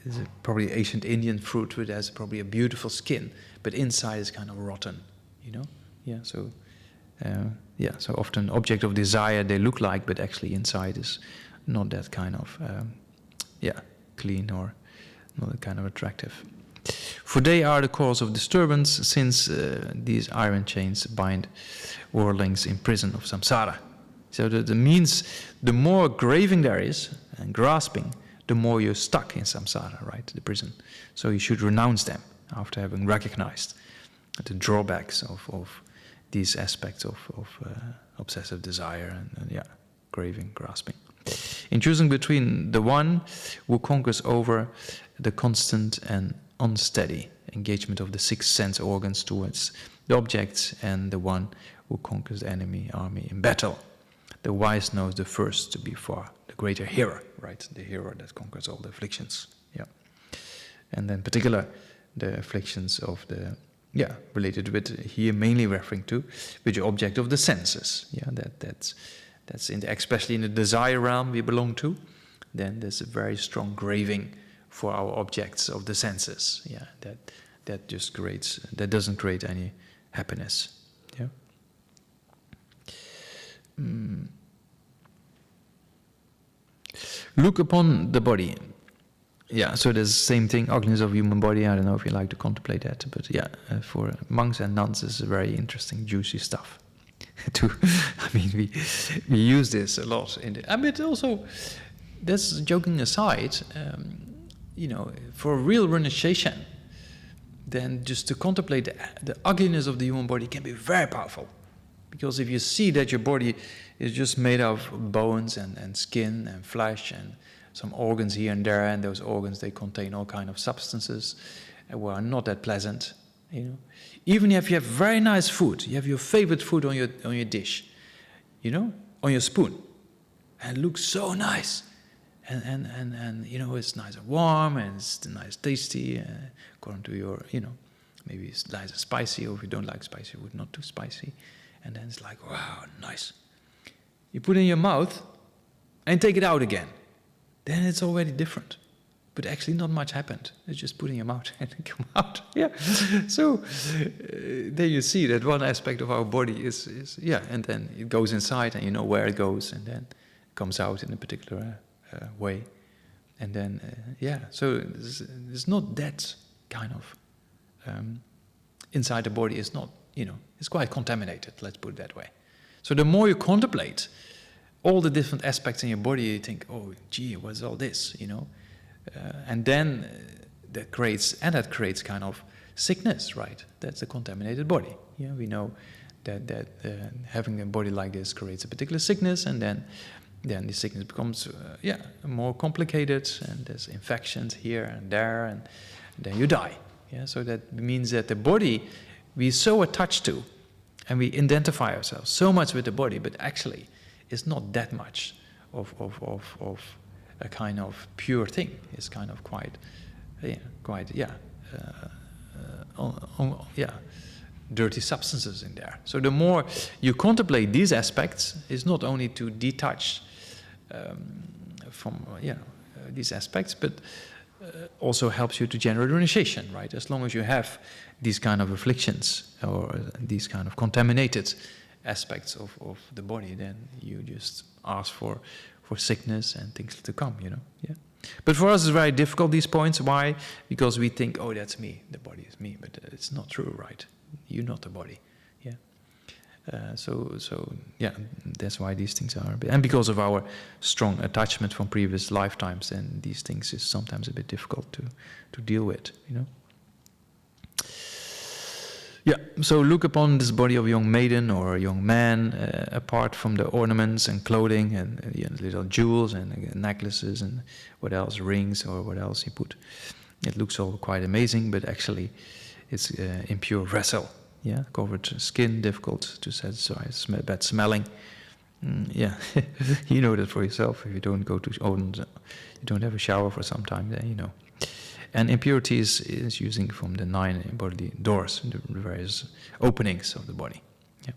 it's probably ancient Indian fruit which has probably a beautiful skin, but inside is kind of rotten. You know? Yeah. So so often object of desire they look like, but actually inside is not that kind of clean or not that kind of attractive. For they are the cause of disturbance, since these iron chains bind worldlings in prison of samsara. So that means the more craving there is and grasping, the more you're stuck in samsara, right, the prison. So you should renounce them after having recognized the drawbacks of these aspects of obsessive desire and craving, grasping. In choosing between the one who conquers over the constant and unsteady engagement of the six sense organs towards the objects, and the one who conquers the enemy army in battle, the wise knows the first to be far the greater hero, right? The hero that conquers all the afflictions. Yeah. And then particular the afflictions of the related with here mainly referring to with the object of the senses. Yeah, that's in the, especially in the desire realm we belong to. Then there's a very strong craving for our objects of the senses. Yeah, that just creates, that doesn't create any happiness. Yeah. Look upon the body. Yeah, so there's the same thing, ugliness of human body. I don't know if you like to contemplate that, but for monks and nuns, it's very interesting, juicy stuff. We use this a lot in the. But also, that's joking aside. For real renunciation, then just to contemplate the ugliness of the human body can be very powerful, because if you see that your body is just made of bones and skin and flesh and some organs here and there, and those organs, they contain all kind of substances that are not that pleasant. Even if you have very nice food, you have your favorite food on your dish, on your spoon, and it looks so nice, and it's nice and warm, and it's nice, tasty, according to your, maybe it's nice and spicy, or if you don't like spicy food, not too spicy, and then it's like, wow, nice. You put it in your mouth and take it out again. Then it's already different. But actually not much happened. It's just put in your mouth and it come out. Yeah. So there you see that one aspect of our body is and then it goes inside and you know where it goes, and then it comes out in a particular way. And then, so it's not that kind of, inside the body is not, it's quite contaminated, let's put it that way. So the more you contemplate all the different aspects in your body, you think, oh, gee, what's all this, and then that creates kind of sickness, right? That's a contaminated body. Yeah, we know that having a body like this creates a particular sickness, and then the sickness becomes more complicated, and there's infections here and there, and then you die. Yeah, so that means that the body we're so attached to, and we identify ourselves so much with the body, but actually it's not that much of a kind of pure thing. It's kind of quite dirty substances in there. So the more you contemplate these aspects, is not only to detach from these aspects, but also helps you to generate renunciation, right? As long as you have these kind of afflictions or these kind of contaminated aspects of the body, then you just ask for sickness and things to come, Yeah. But for us, it's very difficult, these points. Why? Because we think, oh, that's me, the body is me, but it's not true, right? You're not the body, yeah. That's why these things are, and because of our strong attachment from previous lifetimes, and these things is sometimes a bit difficult to deal with, Yeah, so look upon this body of a young maiden or a young man, apart from the ornaments and clothing and little jewels and necklaces and what else, rings or what else you put. It looks all quite amazing, but actually it's impure vessel. Yeah, covered skin, difficult to satisfy, bad smelling, Yeah, you know that for yourself. If you don't go to you don't have a shower for some time, then you know. And impurity is using from the 9 bodily doors, the various openings of the body. Yeah.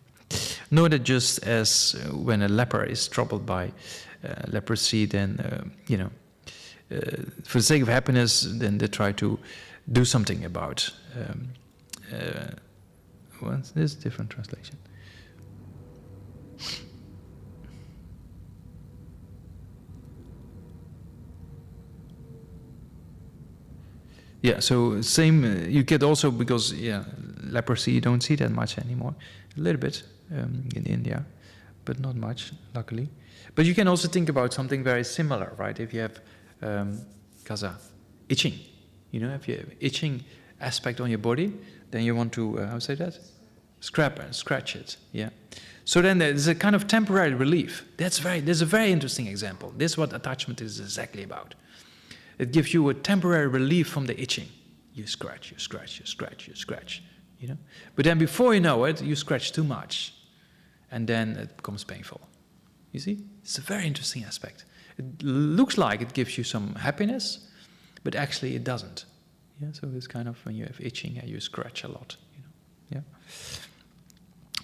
Know that just as when a leper is troubled by leprosy, then for the sake of happiness, then they try to do something about. What's this different translation? Yeah, so same, you get also, because, leprosy, you don't see that much anymore. A little bit in India, but not much, luckily. But you can also think about something very similar, right? If you have kaza, itching, if you have itching aspect on your body, then you want to, how say that? Scratch it, yeah. So then there's a kind of temporary relief. There's a very interesting example. This is what attachment is exactly about. It gives you a temporary relief from the itching. You scratch, But then before you know it, you scratch too much. And then it becomes painful. You see? It's a very interesting aspect. It looks like it gives you some happiness, but actually it doesn't. Yeah, so it's kind of when you have itching, you scratch a lot. Yeah.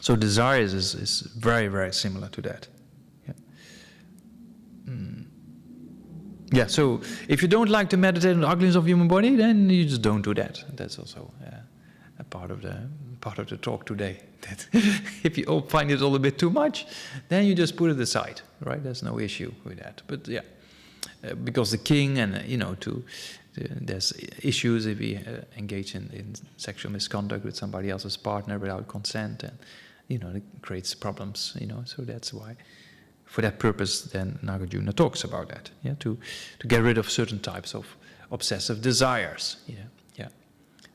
So desires is very, very similar to that. Yeah. Yeah, so if you don't like to meditate on the ugliness of human body, then you just don't do that. That's also a part of the talk today. That if you all find it all a bit too much, then you just put it aside, right? There's no issue with that. But because the king and there's issues if we engage in sexual misconduct with somebody else's partner without consent, and it creates problems. So that's why. For that purpose, then Nagarjuna talks about that, to get rid of certain types of obsessive desires, yeah.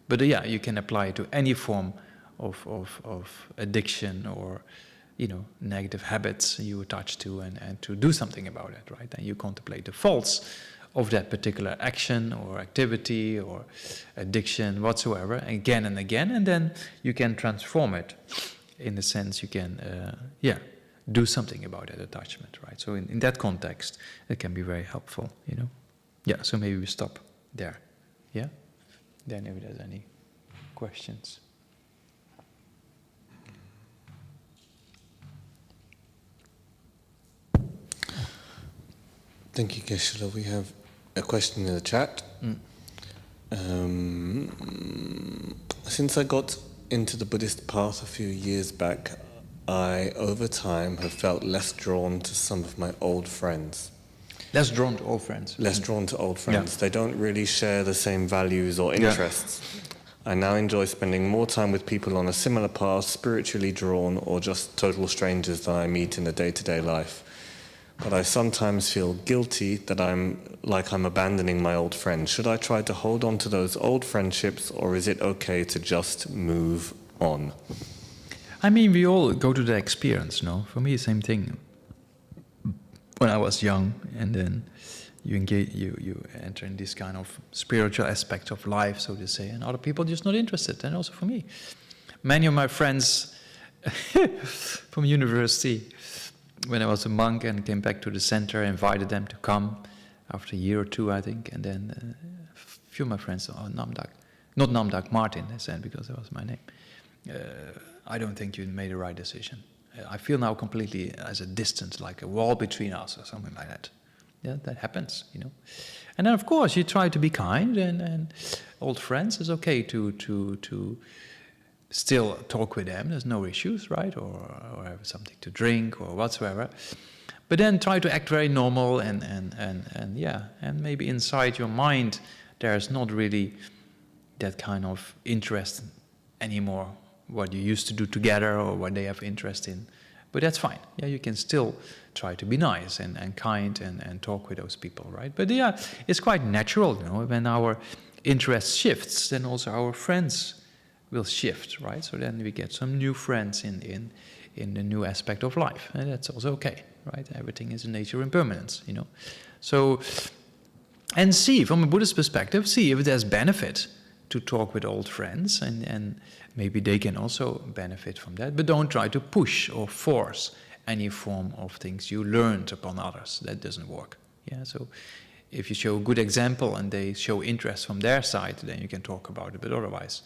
But you can apply it to any form of addiction or, negative habits you attach to, and to do something about it, right? And you contemplate the faults of that particular action or activity or addiction whatsoever, again and again, and then you can transform it. In the sense, you can, do something about that attachment, right? So in that context, it can be very helpful, Yeah, so maybe we stop there, yeah? Then if there's any questions. Thank you, Geshe. We have a question in the chat. Since I got into the Buddhist path a few years back, I, over time, have felt less drawn to some of my old friends. Less drawn to old friends. Less drawn to old friends. Yeah. They don't really share the same values or interests. I now enjoy spending more time with people on a similar path, spiritually drawn, or just total strangers that I meet in the day-to-day life. But I sometimes feel guilty that I'm abandoning my old friends. Should I try to hold on to those old friendships, or is it okay to just move on? I mean, we all go to that experience, no? For me, same thing. When I was young, and then you engage, you enter in this kind of spiritual aspect of life, so to say, and other people just not interested. And also for me, many of my friends from university, when I was a monk and came back to the center, I invited them to come after a year or two, I think, and then a few of my friends, Namdak, not Namdak, Martin, they said, because that was my name. I don't think you made the right decision. I feel now completely as a distance, like a wall between us or something like that. Yeah, that happens, And then, of course, you try to be kind, and old friends, it's okay to still talk with them. There's no issues, right? Or have something to drink or whatsoever. But then try to act very normal, and maybe inside your mind there's not really that kind of interest anymore, what you used to do together or what they have interest in. But that's fine. Yeah, you can still try to be nice and kind and talk with those people, right? But it's quite natural, when our interest shifts, then also our friends will shift, right? So then we get some new friends in the new aspect of life, and that's also okay, right? Everything is in nature impermanence, So, and see, from a Buddhist perspective, see if there's benefit to talk with old friends, and maybe they can also benefit from that. But don't try to push or force any form of things you learned upon others. That doesn't work. Yeah, so if you show a good example and they show interest from their side, then you can talk about it. But otherwise,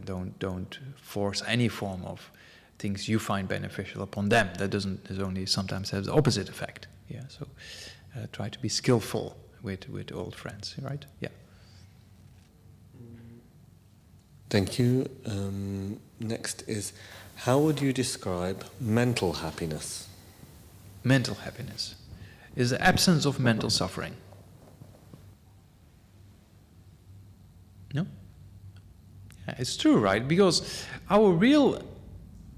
don't force any form of things you find beneficial upon them. That only sometimes has the opposite effect. Yeah, so try to be skillful with old friends, right? Yeah. Thank you. Next is, how would you describe mental happiness? Mental happiness is the absence of mental suffering. No? Yeah, it's true, right? Because our real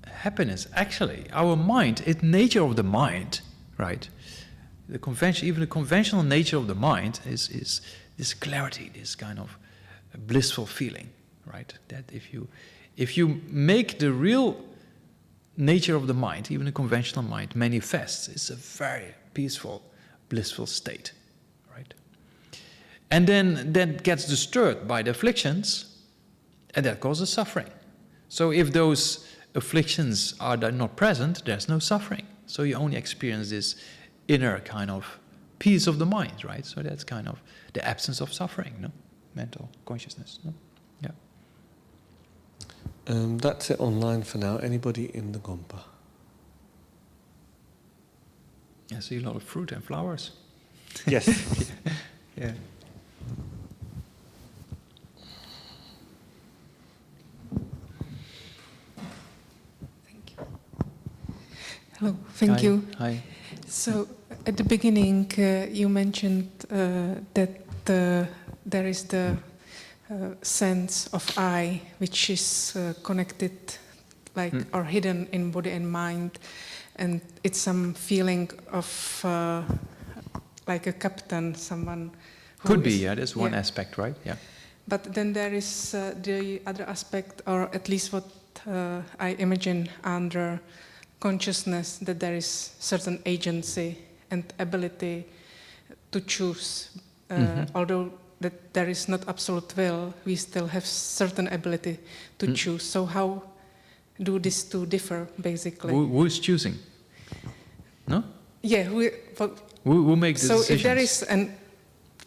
happiness, actually, our mind, it's nature of the mind, right? Even the conventional nature of the mind is this clarity, this kind of blissful feeling, right? That if you make the real nature of the mind, even the conventional mind, manifests, it's a very peaceful, blissful state, right? And then that gets disturbed by the afflictions, and that causes suffering. So if those afflictions are not present, there's no suffering. So you only experience this inner kind of peace of the mind, right? So that's kind of the absence of suffering, no? Mental consciousness, no? Yeah. That's it online for now. Anybody in the Gompa? I see a lot of fruit and flowers. Yes. Yeah. Hello, thank you. Hi. So, at the beginning, you mentioned that there is the sense of I, which is connected, like, or hidden in body and mind, and it's some feeling of like a captain, someone who Could be, yeah, that's one yeah. aspect, right? Yeah. But then there is the other aspect, or at least what I imagine under consciousness, that there is certain agency and ability to choose. Although that there is not absolute will, we still have certain ability to choose. So how do these two differ, basically? Who is choosing? No? Yeah, Who makes the so decisions? if there is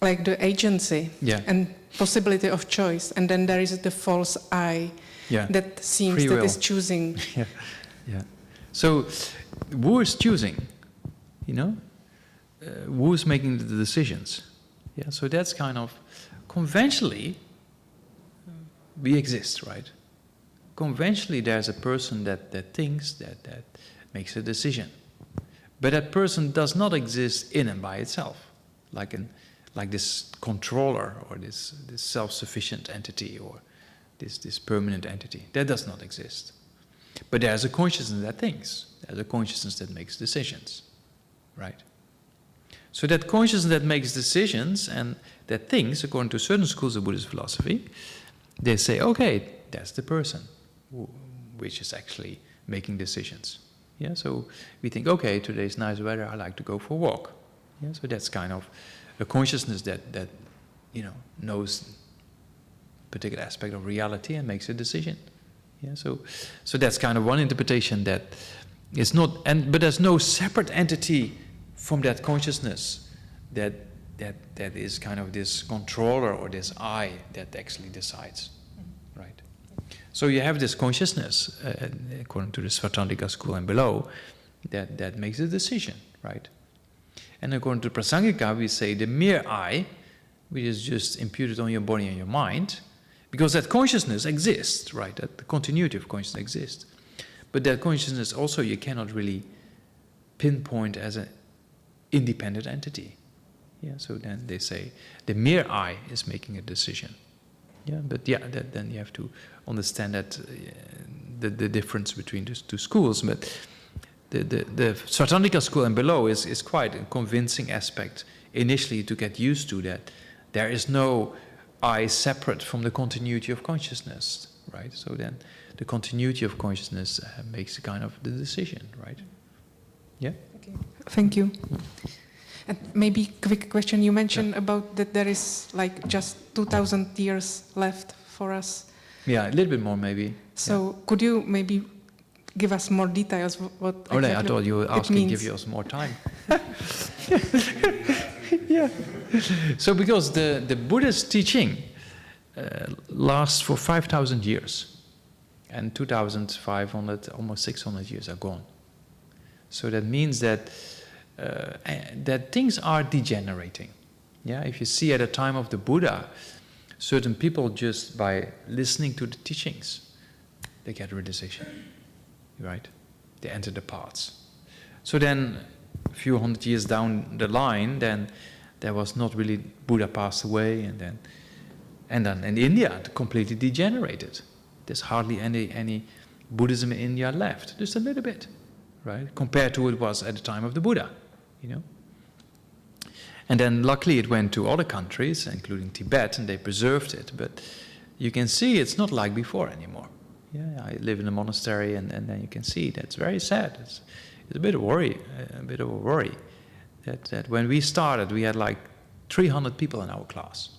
like the agency and possibility of choice, and then there is the false I that seems Free that will. is choosing. Yeah. So, who is choosing? You know, who is making the decisions? Yeah. So that's kind of conventionally we exist, right? Conventionally, there's a person that thinks that makes a decision, but that person does not exist in and by itself, like this controller or this self-sufficient entity or this permanent entity. That does not exist. But there's a consciousness that thinks. There's a consciousness that makes decisions, right? So that consciousness that makes decisions and that thinks, according to certain schools of Buddhist philosophy, they say, okay, that's the person which is actually making decisions. Yeah, so we think, okay, today's nice weather, I like to go for a walk. Yeah, so that's kind of a consciousness that knows a particular aspect of reality and makes a decision. Yeah, so that's kind of one interpretation that is not, but there's no separate entity from that consciousness that is kind of this controller or this I that actually decides, right? So you have this consciousness, according to the Svatandika school and below, that makes a decision, right? And according to Prasangika, we say the mere I, which is just imputed on your body and your mind, because that consciousness exists, right? That the continuity of consciousness exists. But that consciousness also you cannot really pinpoint as an independent entity. Yeah, so then they say the mere I is making a decision. Yeah, but then you have to understand that the difference between the two schools. But the Svatandika school and below is quite a convincing aspect initially to get used to, that there is no I separate from the continuity of consciousness, right? So then the continuity of consciousness makes a kind of the decision, right? Yeah? Okay. Thank you. And maybe quick question, you mentioned about that there is like just 2,000 years left for us. Yeah, a little bit more maybe. So could you maybe give us more details what Ole, I exactly thought you were it asking means. give us more time. Yeah. So because the Buddhist teaching lasts for 5,000 years, and 2,500, almost 600 years are gone. So that means that that things are degenerating. Yeah, if you see at the time of the Buddha, certain people just by listening to the teachings, they get realization, right? They enter the paths. So then, a few hundred years down the line, then there was not really Buddha passed away, and then in India it completely degenerated. There's hardly any Buddhism in India left, just a little bit, right? Compared to what it was at the time of the Buddha, you know. And then luckily it went to other countries, including Tibet, and they preserved it. But you can see it's not like before anymore. Yeah, I live in a monastery, and then you can see that's very sad. It's a bit of a worry that when we started, we had like 300 people in our class,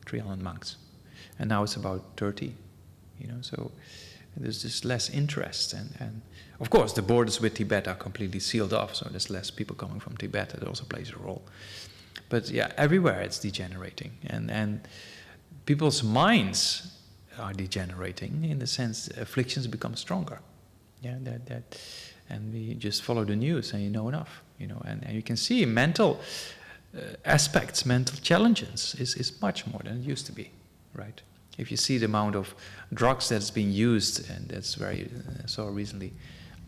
300 monks, and now it's about 30. You know, so there's just less interest, and of course the borders with Tibet are completely sealed off, so there's less people coming from Tibet. That also plays a role. But yeah, everywhere it's degenerating, and people's minds are degenerating in the sense afflictions become stronger. Yeah, and we just follow the news, and you know enough. You know, and you can see mental aspects, mental challenges is much more than it used to be, right? If you see the amount of drugs that's being used, and that's very, I saw recently,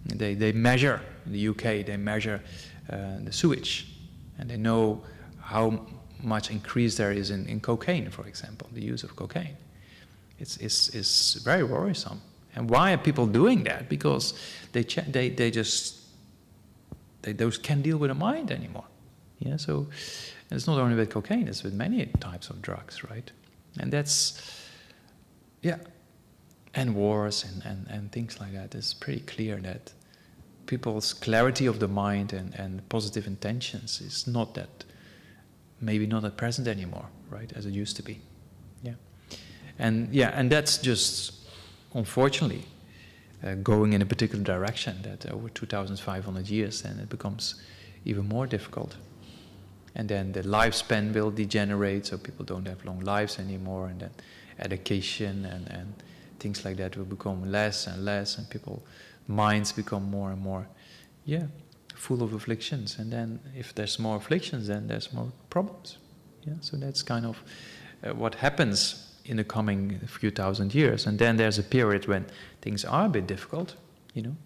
they measure, in the UK, they measure the sewage, and they know how much increase there is in cocaine, for example, the use of cocaine. It's very worrisome. And why are people doing that? Because they those can't deal with the mind anymore. Yeah, so it's not only with cocaine, it's with many types of drugs, right? And that's, yeah, and wars and things like that. It's pretty clear that people's clarity of the mind and positive intentions is not that, maybe not at present anymore, right, as it used to be. Yeah, and that's just, unfortunately, going in a particular direction, that over 2,500 years, then it becomes even more difficult. And then the lifespan will degenerate, so people don't have long lives anymore, and then education and things like that will become less and less, and people's minds become more and more, full of afflictions. And then if there's more afflictions, then there's more problems. Yeah, so that's kind of what happens in the coming few thousand years. And then there's a period when things are a bit difficult, you know.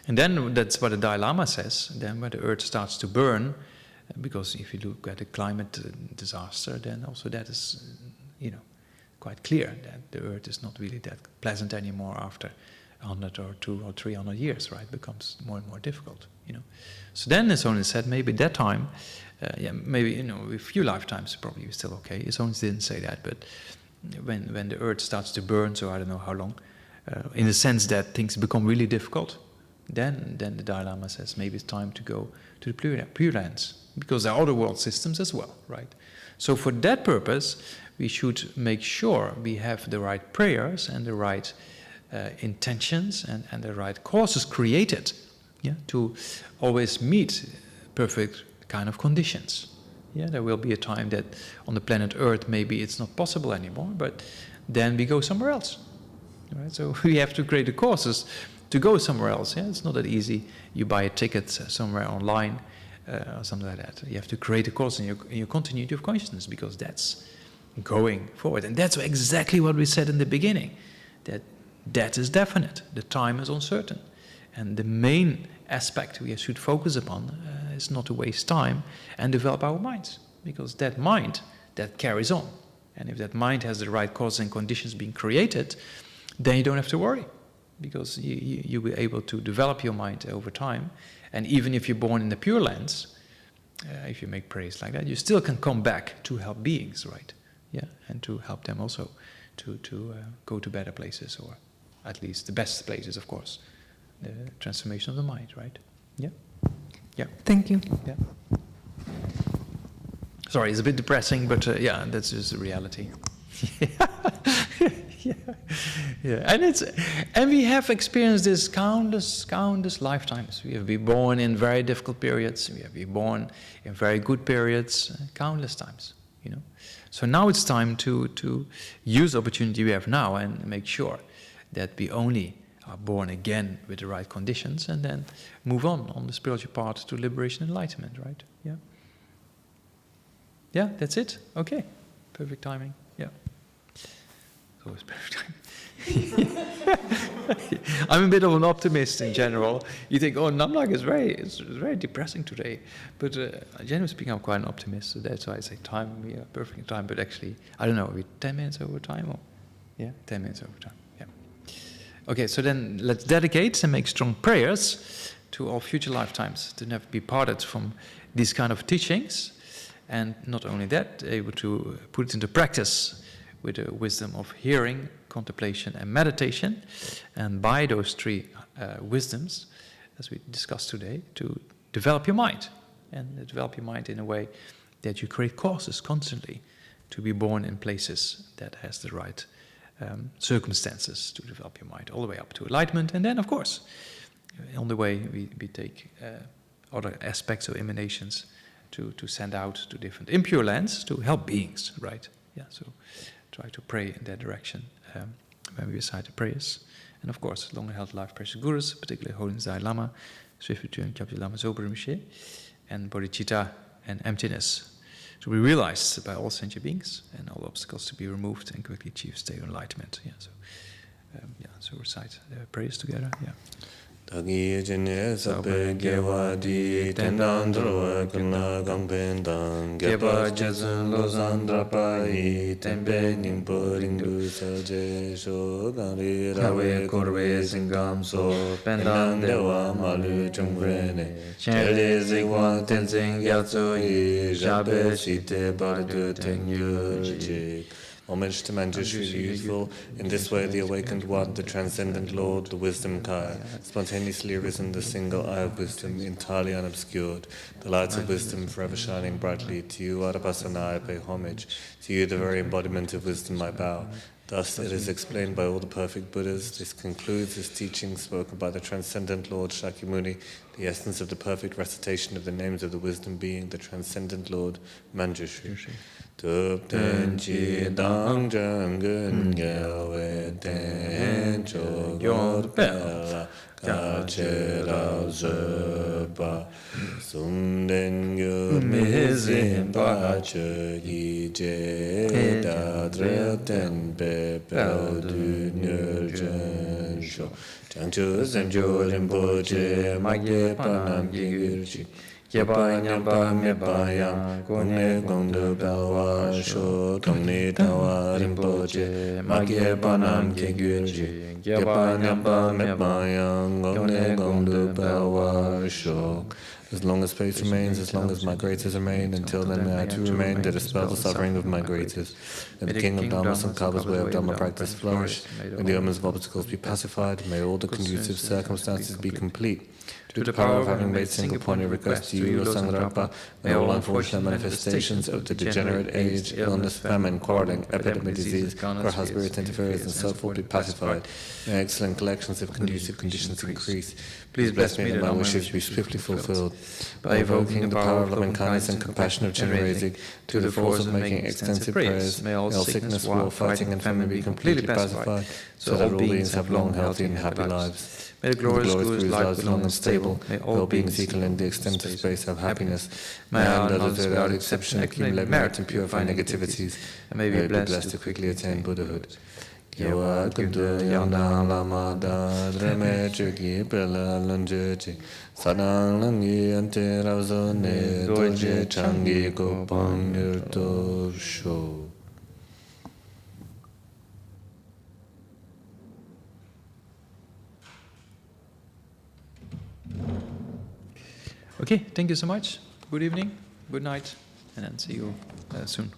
And then that's what the Dalai Lama says, then when the earth starts to burn, because if you look at the climate disaster, then also that is, quite clear that the earth is not really that pleasant anymore after 100 or 200 or 300 years, right? It becomes more and more difficult, you know. So then it's only said maybe at that time, maybe, a few lifetimes probably still okay. It's only didn't say that, but when the earth starts to burn, so I don't know how long, in the sense that things become really difficult, then the Dalai Lama says maybe it's time to go to the Pure Lands, because there are other world systems as well, right? So for that purpose, we should make sure we have the right prayers and the right intentions and the right causes created, to always meet perfect kind of conditions. Yeah, there will be a time that on the planet Earth maybe it's not possible anymore, but then we go somewhere else. Right? So we have to create the causes to go somewhere else. Yeah, it's not that easy. You buy a ticket somewhere online or something like that. You have to create a cause in your continuity of consciousness, because that's going forward. And that's exactly what we said in the beginning, that death is definite, the time is uncertain. And the main aspect we should focus upon is not to waste time and develop our minds, because that mind, that carries on. And if that mind has the right causes and conditions being created, then you don't have to worry, because you'll be able to develop your mind over time. And even if you're born in the Pure Lands, if you make prayers like that, you still can come back to help beings, right? Yeah, and to help them also to go to better places, or at least the best places, of course. The transformation of the mind, right? Yeah. Thank you. Yeah. Sorry, it's a bit depressing, but that's just the reality. And we have experienced this countless lifetimes. We have been born in very difficult periods. We have been born in very good periods, countless times. So now it's time to use the opportunity we have now and make sure that we only are born again with the right conditions, and then move on the spiritual path to liberation and enlightenment. Right? Yeah. Yeah, that's it. Okay, perfect timing. Yeah. It's always perfect timing. I'm a bit of an optimist in general. You think, oh, Namdak is very depressing today. But generally speaking, I'm quite an optimist, so that's why I say time, perfect time. But actually, I don't know, are we 10 minutes over time? Or? Yeah, 10 minutes over time, yeah. Okay, so then let's dedicate and make strong prayers to all future lifetimes, to never be parted from these kind of teachings. And not only that, able to put it into practice with the wisdom of hearing, contemplation, and meditation. And by those three wisdoms, as we discussed today, to develop your mind. And develop your mind in a way that you create causes constantly to be born in places that has the right circumstances to develop your mind, all the way up to enlightenment. And then, of course, on the way, we take other aspects of emanations to send out to different impure lands to help beings, right? Yeah, so try to pray in that direction when we recite the prayers. And of course, long and healthy life, precious gurus, particularly Holy Dalai Lama, Swift Return, Kyabji Lama Zopa Rinpoche, and bodhicitta and emptiness to be realized by all sentient beings, and all obstacles to be removed and quickly achieve state of enlightenment. Yeah, so recite the prayers together. Yeah. Dagi jene sape gewa di tendandro kana gangpendan gepa jezun lozandra pai tempe nimpo ringu saje sho gari rawe korwe singam so pendang dewa malu chungwene chele zingwa tenzin gyatso yi jabe shite bardu tengyu jik. Homage to Manjushri useful. In this way, the awakened one, the transcendent Lord, the wisdom Kaya, spontaneously arisen, the single eye of wisdom, entirely unobscured, the lights of wisdom forever shining brightly. To you, Adapasana, I pay homage. To you, the very embodiment of wisdom, I bow. Thus, it is explained by all the perfect Buddhas. This concludes this teaching spoken by the transcendent Lord Shakyamuni, the essence of the perfect recitation of the names of the wisdom being, the transcendent Lord Manjushri. Tup ten chi dang jang gun gawe ten cho yor pela ka che ra zeba sum den yu me zin pa che yi je da dre ten pe pe du nyer jen sho chang chu zen jo rin po che ma ye pa nam ye gir chi Yepa nyampa mepa yang kone gongdo pelwa sho tomni tawa rinpoche magye panam ke gyurji Yepa nyampa mepa yang kone gongdo pelwa sho. As long as faith remains, as long as migrators remain, until then may I too remain to dispel the suffering of migrators. May the king of Dhammas and Kaba's way of Dhamma practice flourish, may the omens of obstacles be pacified, may all the conducive circumstances be complete. To the power of having made single pointed request to you, Lord Sangrapa, may all unfortunate manifestations of the degenerate age, illness, famine, quarreling, epidemic disease, grotesque spirit interference, and so forth be pacified. May excellent collections of conducive conditions increase. Please bless me that my wishes be swiftly fulfilled. By evoking the power of loving kindness and compassion of Chenrezig, to the force of making extensive prayers, may all sickness, war, fighting, and famine be completely pacified, so that all beings have long, healthy, and happy lives. May the glorious Guru's life be long and stable. May all beings equal in the extent of space have happiness. May I and others without exception accumulate merit and purify negativities. And may be blessed to quickly attain Buddhahood. Yewa kundu yangdang lama da dreme chuki pela lanjechi sadang langi ante ravzo ne doje changi gopang nirto sho. Okay, thank you so much. Good evening, good night, and then see you soon.